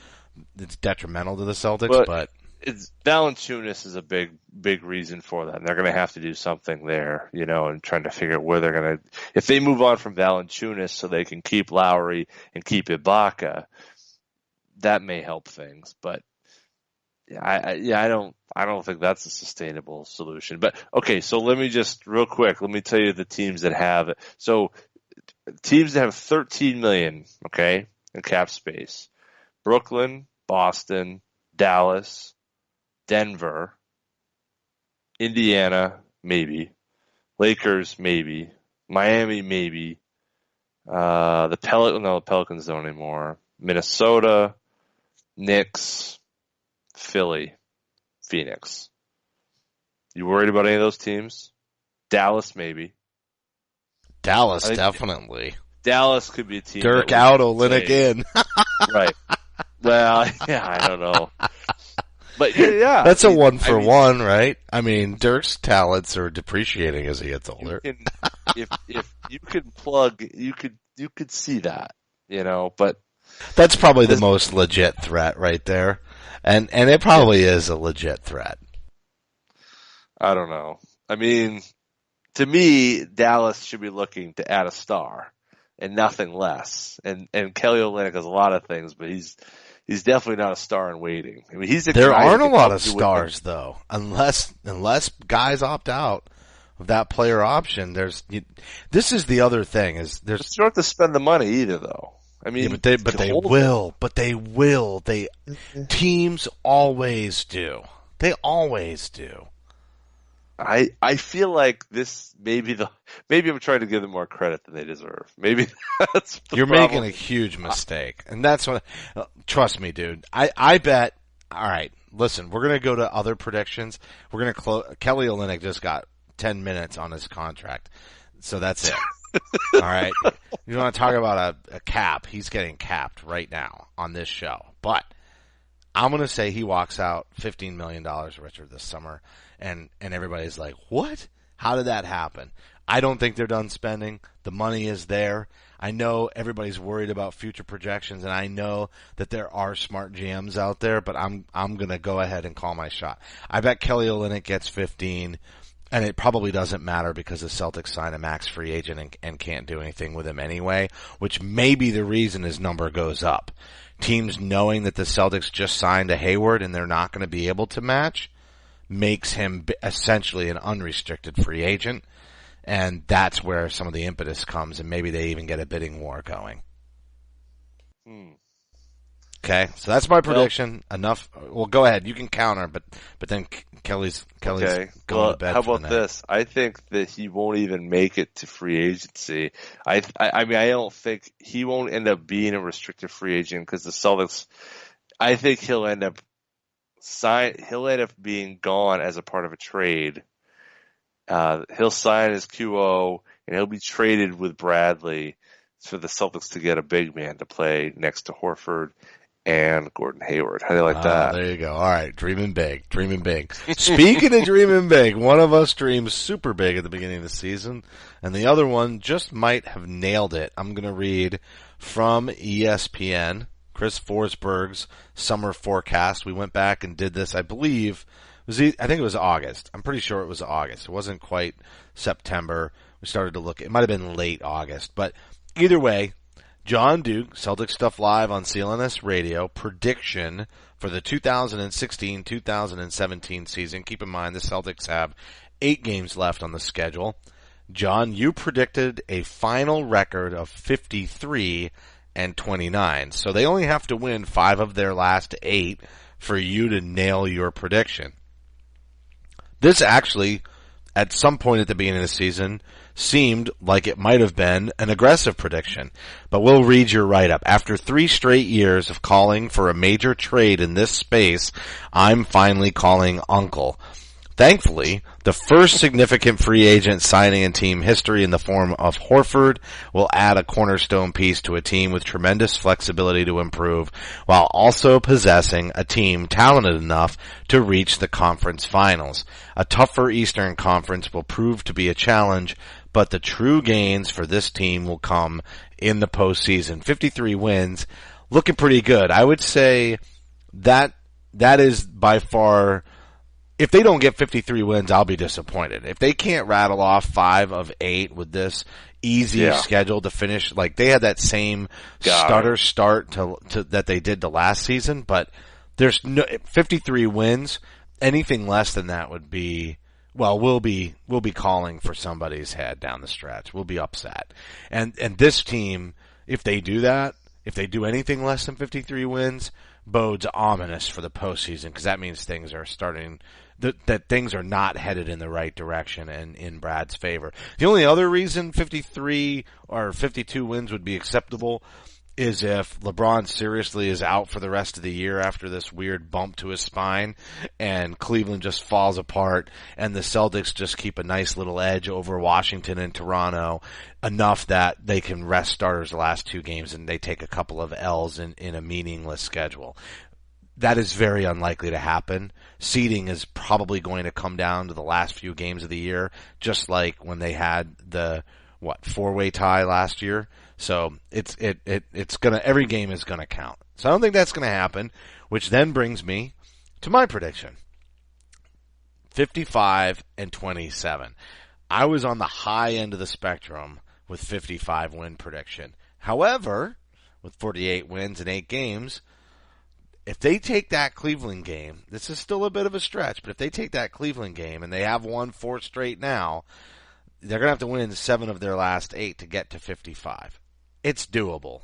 It's detrimental to the Celtics, but Valanciunas is a big reason for that. And they're going to have to do something there, and trying to figure out where they're going to. If they move on from Valanciunas so they can keep Lowry and keep Ibaka, that may help things, but. I don't think that's a sustainable solution. But okay, so let me just real quick, let me tell you the teams that have it. So teams that have 13 million, okay, in cap space. Brooklyn, Boston, Dallas, Denver, Indiana, maybe. Lakers, maybe. Miami, maybe. The Pelicans don't anymore. Minnesota, Knicks, Philly, Phoenix. You worried about any of those teams? Dallas, maybe. Dallas, definitely. Dallas could be a team. Dirk out, Olynyk in. Right. Well, yeah, I don't know. But yeah. That's a 1-for-1, right? I mean, Dirk's talents are depreciating as he gets older. If you can plug, you could see that, but That's probably the most legit threat right there. And it probably is a legit threat. I don't know. I mean, to me, Dallas should be looking to add a star and nothing less. And Kelly Olynyk has a lot of things, but he's definitely not a star in waiting. I mean, there aren't a lot of stars though, unless guys opt out of that player option. This is the other thing is you don't have to spend the money either though. I mean, yeah, but they will. Teams always do. They always do. I feel like this maybe I'm trying to give them more credit than they deserve. Maybe that's the You're problem. making a huge mistake. And that's what, trust me, dude. I bet, alright, listen, we're gonna go to other predictions. We're gonna Kelly Olynyk just got 10 minutes on his contract. So that's it. Alright. You want to talk about a cap? He's getting capped right now on this show. But I'm going to say he walks out $15 million richer this summer. And everybody's like, what? How did that happen? I don't think they're done spending. The money is there. I know everybody's worried about future projections, and I know that there are smart GMs out there, but I'm going to go ahead and call my shot. I bet Kelly Olynyk gets 15. And it probably doesn't matter because the Celtics sign a max free agent and can't do anything with him anyway, which may be the reason his number goes up. Teams knowing that the Celtics just signed a Hayward and they're not going to be able to match makes him essentially an unrestricted free agent. And that's where some of the impetus comes, and maybe they even get a bidding war going. Okay, so that's my prediction. Enough. Well, go ahead. You can counter, but then Kelly's okay. going to bed. How about this? I think that he won't even make it to free agency. I mean, I don't think he won't end up being a restricted free agent because the Celtics. I think he'll end up being gone as a part of a trade. He'll sign his QO and he'll be traded with Bradley for the Celtics to get a big man to play next to Horford and Gordon Hayward. How do you like that? There you go. All right. Dreaming big. Dreaming big. Speaking of dreaming big, one of us dreams super big at the beginning of the season, and the other one just might have nailed it. I'm going to read from ESPN, Chris Forsberg's summer forecast. We went back and did this, I believe, I think it was August. I'm pretty sure it was August. It wasn't quite September. We started to look. It might have been late August. But either way, John Duke, Celtics Stuff Live on CLNS Radio, prediction for the 2016-2017 season. Keep in mind the Celtics have 8 games left on the schedule. John, you predicted a final record of 53-29. So they only have to win 5 of their last 8 for you to nail your prediction. This actually, at some point at the beginning of the season, seemed like it might have been an aggressive prediction. But we'll read your write-up. After 3 straight years of calling for a major trade in this space, I'm finally calling Uncle. Thankfully, the first significant free agent signing in team history in the form of Horford will add a cornerstone piece to a team with tremendous flexibility to improve, while also possessing a team talented enough to reach the conference finals. A tougher Eastern Conference will prove to be a challenge, but the true gains for this team will come in the postseason. 53 wins, looking pretty good. I would say that is by far. If they don't get 53 wins, I'll be disappointed. If they can't rattle off 5 of 8 with this easy schedule to finish, like they had that same stutter start to that they did to last season, but there's no 53 wins. Anything less than that would be, well, we'll be calling for somebody's head down the stretch. We'll be upset. And this team, if they do that, if they do anything less than 53 wins, bodes ominous for the postseason, because that means things are starting. That things are not headed in the right direction and in Brad's favor. The only other reason 53 or 52 wins would be acceptable is if LeBron seriously is out for the rest of the year after this weird bump to his spine and Cleveland just falls apart and the Celtics just keep a nice little edge over Washington and Toronto enough that they can rest starters the last 2 games and they take a couple of L's in a meaningless schedule. That is very unlikely to happen. Seeding is probably going to come down to the last few games of the year, just like when they had the 4-way tie last year. So every game is gonna count. So I don't think that's gonna happen, which then brings me to my prediction. 55-27. I was on the high end of the spectrum with 55 win prediction. However, with 48 wins in 8 games, if they take that Cleveland game, this is still a bit of a stretch, but if they take that Cleveland game and they have won 4 straight now, they're going to have to win 7 of their last 8 to get to 55. It's doable.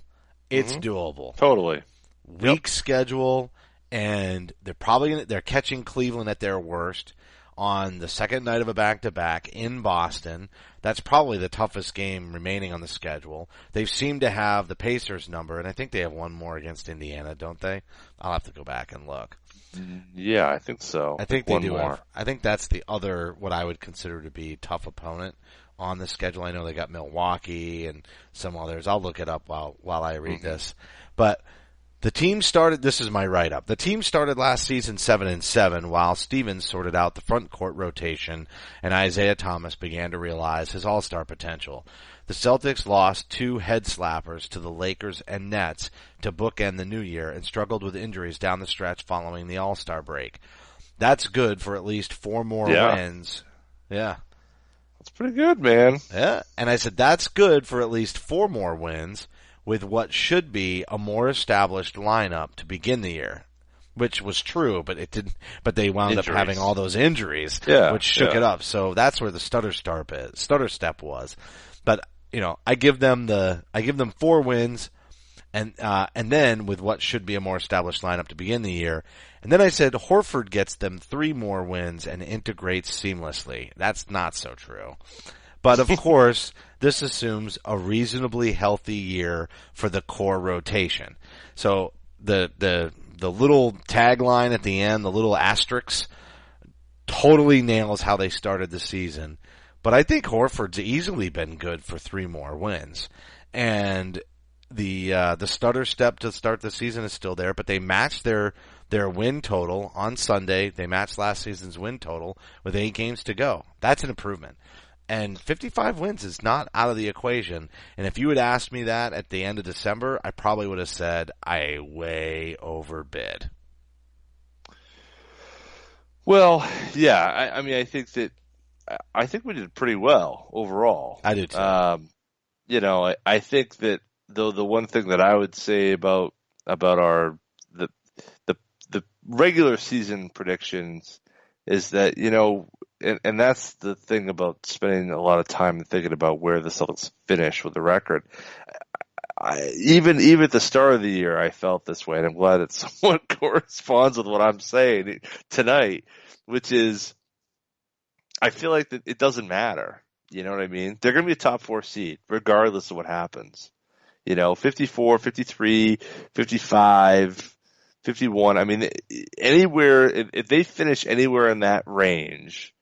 It's doable. Totally. Weak schedule, and they're catching Cleveland at their worst on the second night of a back-to-back in Boston. That's probably the toughest game remaining on the schedule. They seem to have the Pacers number, and I think they have one more against Indiana, don't they? I'll have to go back and look. Yeah, I think so. I think they one do more. I think that's the other, what I would consider to be tough opponent on the schedule. I know they got Milwaukee and some others. I'll look it up while I read this. But the team started, this is my write-up. The team started last season 7-7 while Stevens sorted out the front court rotation and Isaiah Thomas began to realize his all-star potential. The Celtics lost 2 head slappers to the Lakers and Nets to bookend the new year and struggled with injuries down the stretch following the all-star break. That's good for at least 4 more wins. Yeah. That's pretty good, man. Yeah. And I said, that's good for at least 4 more wins with what should be a more established lineup to begin the year, which was true, but it didn't. But they wound up having all those injuries, which shook it up. So that's where the stutter step was. But I give them 4 wins, and then with what should be a more established lineup to begin the year, and then I said Horford gets them 3 more wins and integrates seamlessly. That's not so true. But of course, this assumes a reasonably healthy year for the core rotation. So the little tagline at the end, the little asterisks, totally nails how they started the season. But I think Horford's easily been good for 3 more wins. And the stutter step to start the season is still there, but they matched their win total on Sunday. They matched last season's win total with 8 games to go. That's an improvement. And 55 wins is not out of the equation. And if you had asked me that at the end of December, I probably would have said I way overbid. Well, yeah. I mean, I think we did pretty well overall. I do too. I think that though the one thing that I would say about our the regular season predictions is that and that's the thing about spending a lot of time thinking about where the Celtics finish with the record. Even at the start of the year, I felt this way, and I'm glad it somewhat corresponds with what I'm saying tonight, which is I feel like that it doesn't matter. You know what I mean? They're going to be a top 4 seed, regardless of what happens. 54, 53, 55, 51. I mean, anywhere, if they finish anywhere in that range,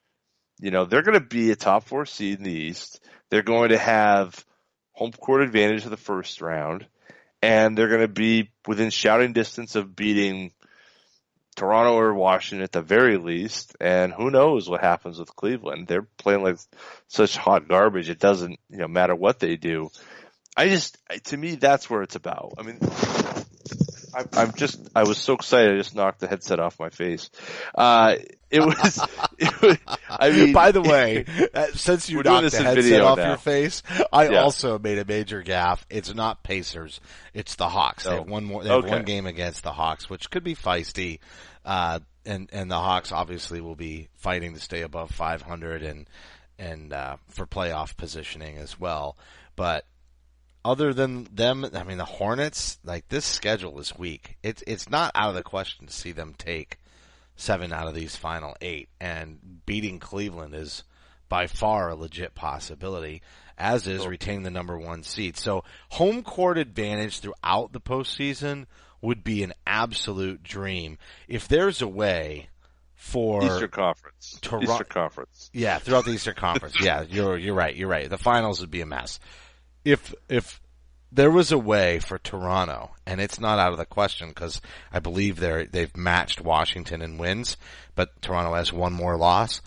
they're going to be a top 4 seed in the East. They're going to have home court advantage of the first round, and they're going to be within shouting distance of beating Toronto or Washington at the very least. And who knows what happens with Cleveland? They're playing like such hot garbage. It doesn't, matter what they do. To me, that's where it's about. I mean, I was so excited I just knocked the headset off my face. I mean, by the way, since you knocked the headset off your face, I also made a major gaffe. It's not Pacers, it's the Hawks. They have one game against the Hawks, which could be feisty. And the Hawks obviously will be fighting to stay above 500 and for playoff positioning as well. But other than them, I mean, the Hornets, like, this schedule is weak. It's not out of the question to see them take 7 out of these final 8, and beating Cleveland is by far a legit possibility, as is retaining the number 1 seed. So home court advantage throughout the postseason would be an absolute dream. If there's a way for Eastern Conference. Yeah, throughout the Eastern Conference. Yeah, you're right. The finals would be a mess. If there was a way for Toronto, and it's not out of the question because I believe they've matched Washington in wins, but Toronto has 1 more loss.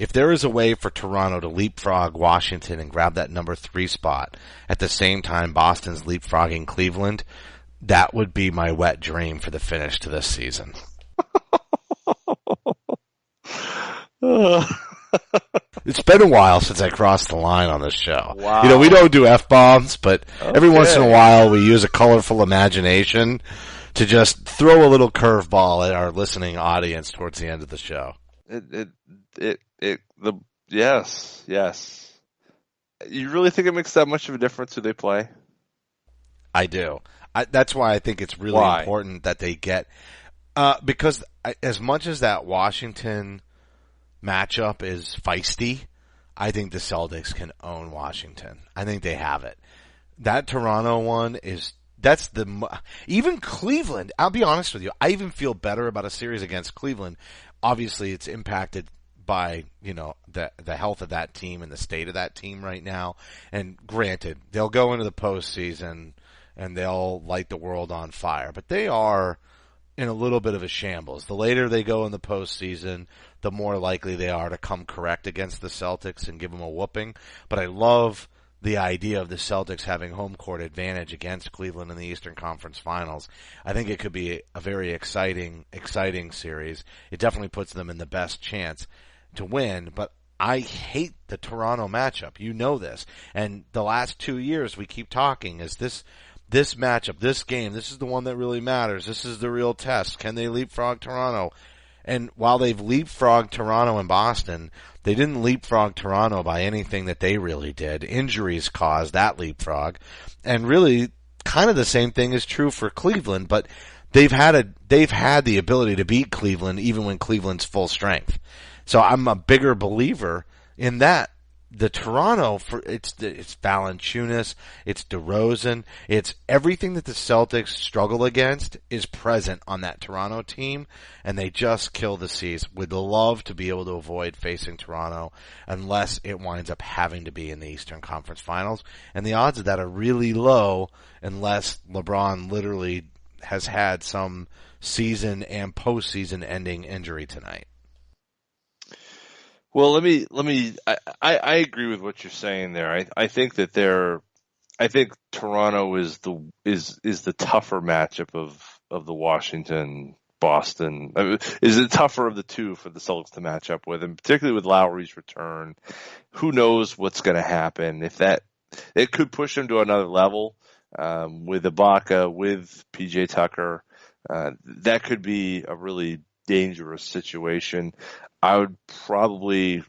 if there is a way for Toronto to leapfrog Washington and grab that number 3 spot at the same time Boston's leapfrogging Cleveland, that would be my wet dream for the finish to this season. It's been a while since I crossed the line on this show. Wow. We don't do F-bombs, but every once in a while we use a colorful imagination to just throw a little curveball at our listening audience towards the end of the show. Yes. You really think it makes that much of a difference who they play? I do. That's why I think it's really important that they get, because as much as that Washington matchup is feisty, I think the Celtics can own Washington. I think they have it. That Toronto one even Cleveland, I'll be honest with you, I even feel better about a series against Cleveland. Obviously it's impacted by, the health of that team and the state of that team right now. And granted, they'll go into the postseason and they'll light the world on fire, but they are in a little bit of a shambles. The later they go in the postseason, the more likely they are to come correct against the Celtics and give them a whooping. But I love the idea of the Celtics having home court advantage against Cleveland in the Eastern Conference Finals. I think it could be a very exciting series. It definitely puts them in the best chance to win, but I hate the Toronto matchup. You know this. And the last 2 years we keep talking, is this matchup, this game, this is the one that really matters. This is the real test. Can they leapfrog Toronto? And while they've leapfrogged Toronto and Boston, they didn't leapfrog Toronto by anything that they really did. Injuries caused that leapfrog. And really, kind of the same thing is true for Cleveland, but they've had the ability to beat Cleveland even when Cleveland's full strength. So I'm a bigger believer in that. The Toronto, it's Valanciunas, it's DeRozan, it's everything that the Celtics struggle against is present on that Toronto team, and they just kill the seas. Would love to be able to avoid facing Toronto unless it winds up having to be in the Eastern Conference Finals, and the odds of that are really low unless LeBron literally has had some season and postseason ending injury tonight. Well, I agree with what you're saying there. I think that I think Toronto is the tougher matchup of the Washington Boston. I mean, is it tougher of the two for the Celtics to match up with, and particularly with Lowry's return? Who knows what's going to happen? It could push him to another level, with Ibaka, with PJ Tucker. That could be a really dangerous situation. I would probably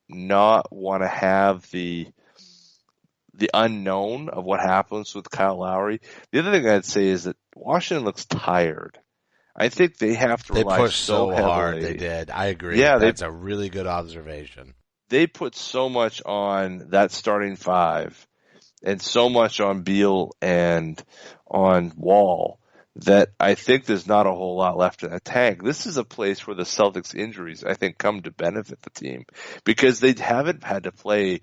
not want to have the unknown of what happens with Kyle Lowry. The other thing I'd say is that Washington looks tired. I think they have to rely so pushed so heavily. hard. They did. I agree. Yeah, that's a really good observation. They put so much on that starting five and so much on Beal and on Wall that I think there's not a whole lot left in the tank. This is a place where the Celtics injuries, I think, come to benefit the team because they haven't had to play,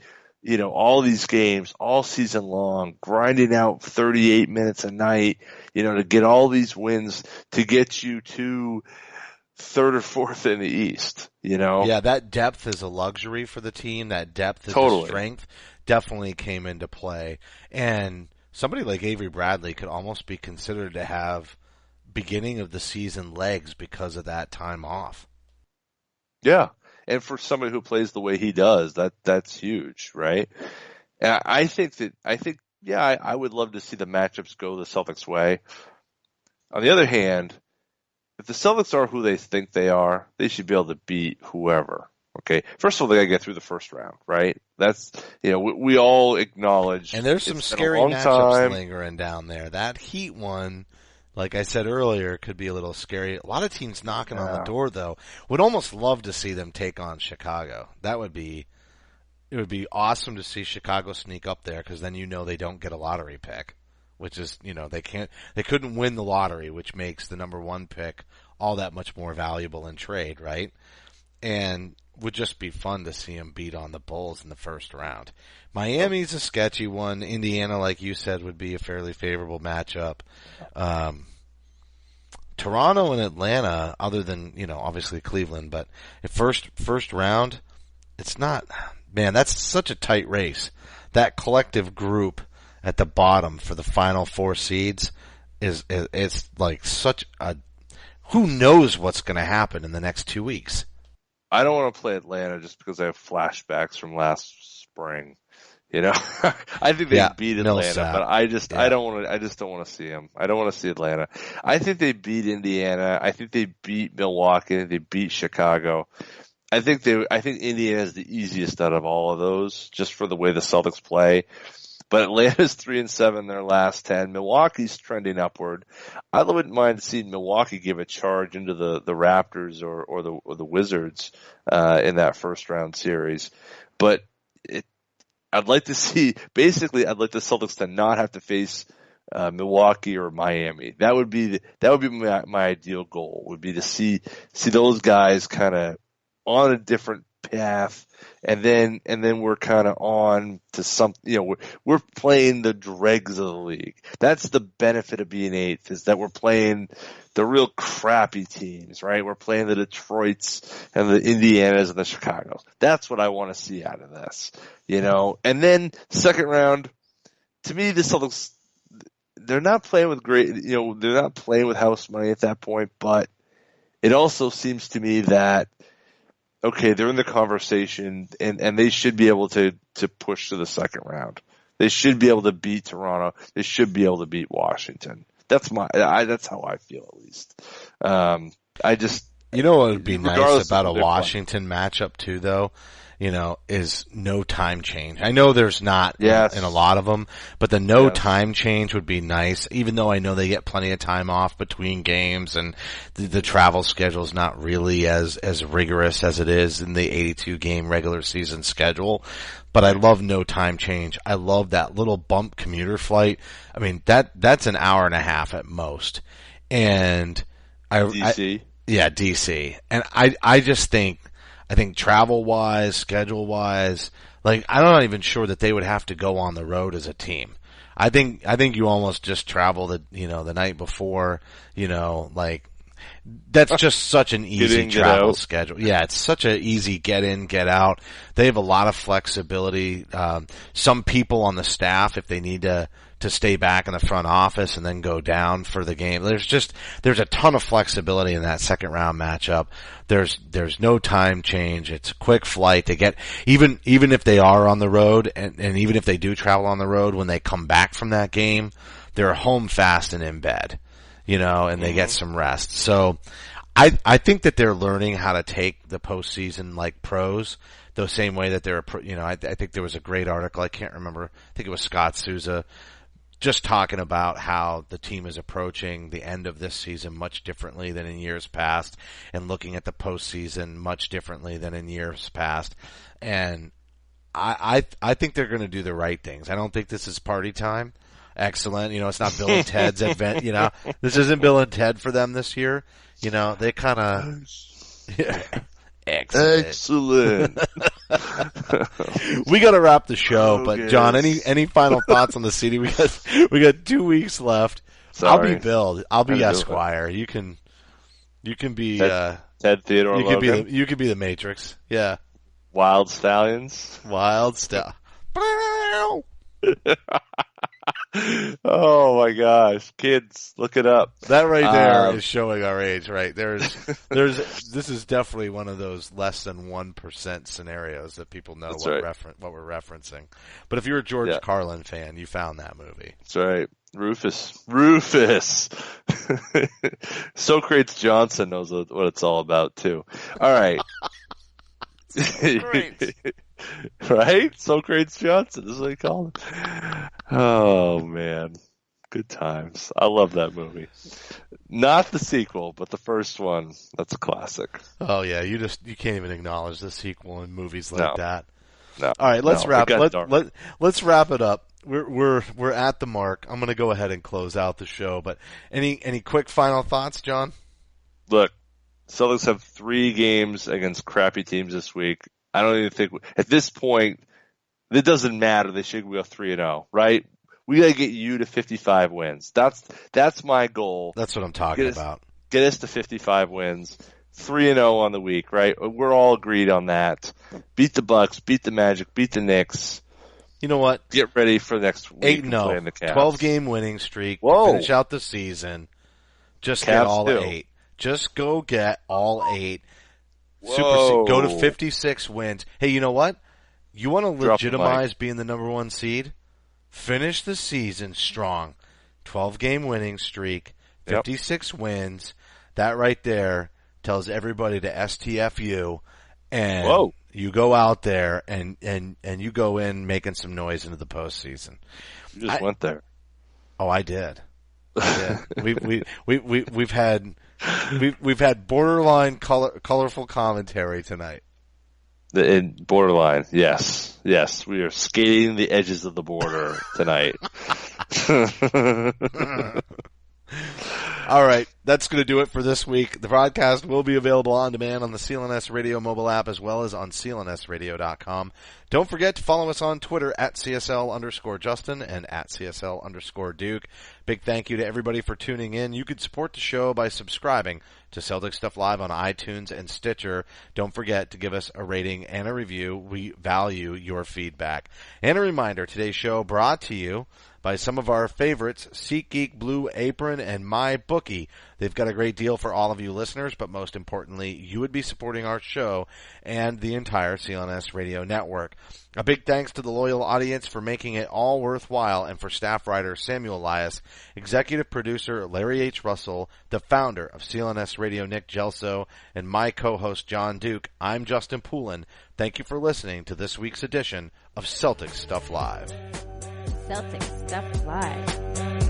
all these games all season long, grinding out 38 minutes a night, to get all these wins to get you to third or fourth in the East, Yeah, that depth is a luxury for the team. That depth and strength definitely came into play. And somebody like Avery Bradley could almost be considered to have beginning of the season legs because of that time off. Yeah. And for somebody who plays the way he does, that's huge, right? And I think, I would love to see the matchups go the Celtics' way. On the other hand, if the Celtics are who they think they are, they should be able to beat whoever. Okay. First of all, they gotta get through the first round, right? That's, we all acknowledge. And there's some scary matchups lingering down there. That Heat one, like I said earlier, could be a little scary. A lot of teams knocking on the door, though. Would almost love to see them take on Chicago. It would be awesome to see Chicago sneak up there, because then they don't get a lottery pick, which is, they couldn't win the lottery, which makes the number one pick all that much more valuable in trade, right? And would just be fun to see him beat on the Bulls in the first round. Miami's a sketchy one. Indiana, like you said, would be a fairly favorable matchup. Toronto and Atlanta, other than, obviously Cleveland, but first round, it's not, man, that's such a tight race. That collective group at the bottom for the final 4 seeds it's like such a, who knows what's going to happen in the next 2 weeks. I don't want to play Atlanta just because I have flashbacks from last spring. You know, I think they beat Atlanta, Millsap. but I just don't want to see them. I don't want to see Atlanta. I think they beat Indiana. I think they beat Milwaukee. They beat Chicago. I think Indiana is the easiest out of all of those, just for the way the Celtics play. But Atlanta's 3-7 in their last 10. Milwaukee's trending upward. I wouldn't mind seeing Milwaukee give a charge into the Raptors or the Wizards in that first round series. But I'd like to see, basically, I'd like the Celtics to not have to face Milwaukee or Miami. That would be my ideal goal. Would be to see those guys kind of on a different path, and then we're kind of on to some, you know, we're playing the dregs of the league. That's the benefit of being 8th, is that we're playing the real crappy teams, right? We're playing the Detroits and the Indianas and the Chicagos. That's what I want to see out of this, you know. And then second round, to me, the Celtics, they're not playing with great, you know, they're not playing with house money at that point, but it also seems to me that, okay, they're in the conversation, and they should be able to push to the second round. They should be able to beat Toronto. They should be able to beat Washington. That's how I feel, at least. You know what would be nice about a Washington matchup too, though? You know, is no time change. I know there's not in a lot of them, but the no time change would be nice, even though I know they get plenty of time off between games, and the travel schedule is not really as rigorous as it is in the 82 game regular season schedule. But I love no time change. I love that little bump commuter flight. I mean, that's an hour and a half at most. And DC? DC. And I just think, travel-wise, schedule-wise, like, I'm not even sure that they would have to go on the road as a team. I think you almost just travel the night before, you know, like, that's just such an easy travel schedule. Yeah, it's such an easy get in, get out. They have a lot of flexibility. Some people on the staff, if they need to stay back in the front office and then go down for the game. There's a ton of flexibility in that second round matchup. There's no time change. It's a quick flight. They get, even if they are on the road and even if they do travel on the road, when they come back from that game, they're home fast and in bed, you know, and they get some rest. So I think that they're learning how to take the postseason like pros, the same way that they're, you know, I think there was a great article. I can't remember. I think it was Scott Souza, just talking about how the team is approaching the end of this season much differently than in years past, and looking at the postseason much differently than in years past. And I think they're going to do the right things. I don't think this is party time. Excellent. You know, it's not Bill and Ted's advent. You know, this isn't Bill and Ted for them this year. You know, they kind of. Excellent. We got to wrap the show, but John, any final thoughts on the city? We got 2 weeks left. Sorry. I'll be Bill. I'll be Esquire. You can be Ted Theodore. You could be the Matrix. Yeah. Wild Stallions. Oh my gosh, kids, look it up. That right there is showing our age, right? This is definitely one of those less than 1% scenarios that people know what we're referencing. But if you're a George Carlin fan, you found that movie. That's right. Rufus. Socrates Johnson knows what it's all about too. All right. Great. Right? Socrates Johnson is what they call him. Oh man. Good times. I love that movie. Not the sequel, but the first one. That's a classic. Oh yeah, you can't even acknowledge the sequel in movies like that. No. All right, let's wrap it up. We're at the mark. I'm going to go ahead and close out the show, but any quick final thoughts, John? Look, Celtics have 3 games against crappy teams this week. I don't even think at this point it doesn't matter. They should go 3-0, right? We got to get you to 55 wins. That's my goal. That's what I'm talking about. Get us to 55 wins. 3-0 on the week, right? We're all agreed on that. Beat the Bucks, beat the Magic, beat the Knicks. You know what? Get ready for next week. 8-0, 12-game winning streak. Whoa. Finish out the season. Just Cavs get all too. 8. Just go get all 8. Whoa. Go to 56 wins. Hey, you know what? You want to legitimize being the number 1 seed? Finish the season strong. 12-game winning streak, 56 wins. That right there tells everybody to STFU, and you go out there and you go in making some noise into the postseason. You just went there. Oh, I did. We've had borderline colorful commentary tonight. In borderline, yes, we are skating the edges of the border tonight. All right, that's going to do it for this week. The broadcast will be available on demand on the CLNS Radio mobile app as well as on clnsradio.com. Don't forget to follow us on Twitter at CSL_Justin and at CSL_Duke. Big thank you to everybody for tuning in. You can support the show by subscribing to Celtics Stuff Live on iTunes and Stitcher. Don't forget to give us a rating and a review. We value your feedback. And a reminder, today's show brought to you by some of our favorites, SeatGeek, Blue Apron, and MyBookie. They've got a great deal for all of you listeners, but most importantly, you would be supporting our show and the entire CLNS Radio network. A big thanks to the loyal audience for making it all worthwhile, and for staff writer Samuel Elias, executive producer Larry H. Russell, the founder of CLNS Radio Nick Gelso, and my co-host John Duke. I'm Justin Poulin. Thank you for listening to this week's edition of Celtics Stuff Live. Celtics Stuff Live.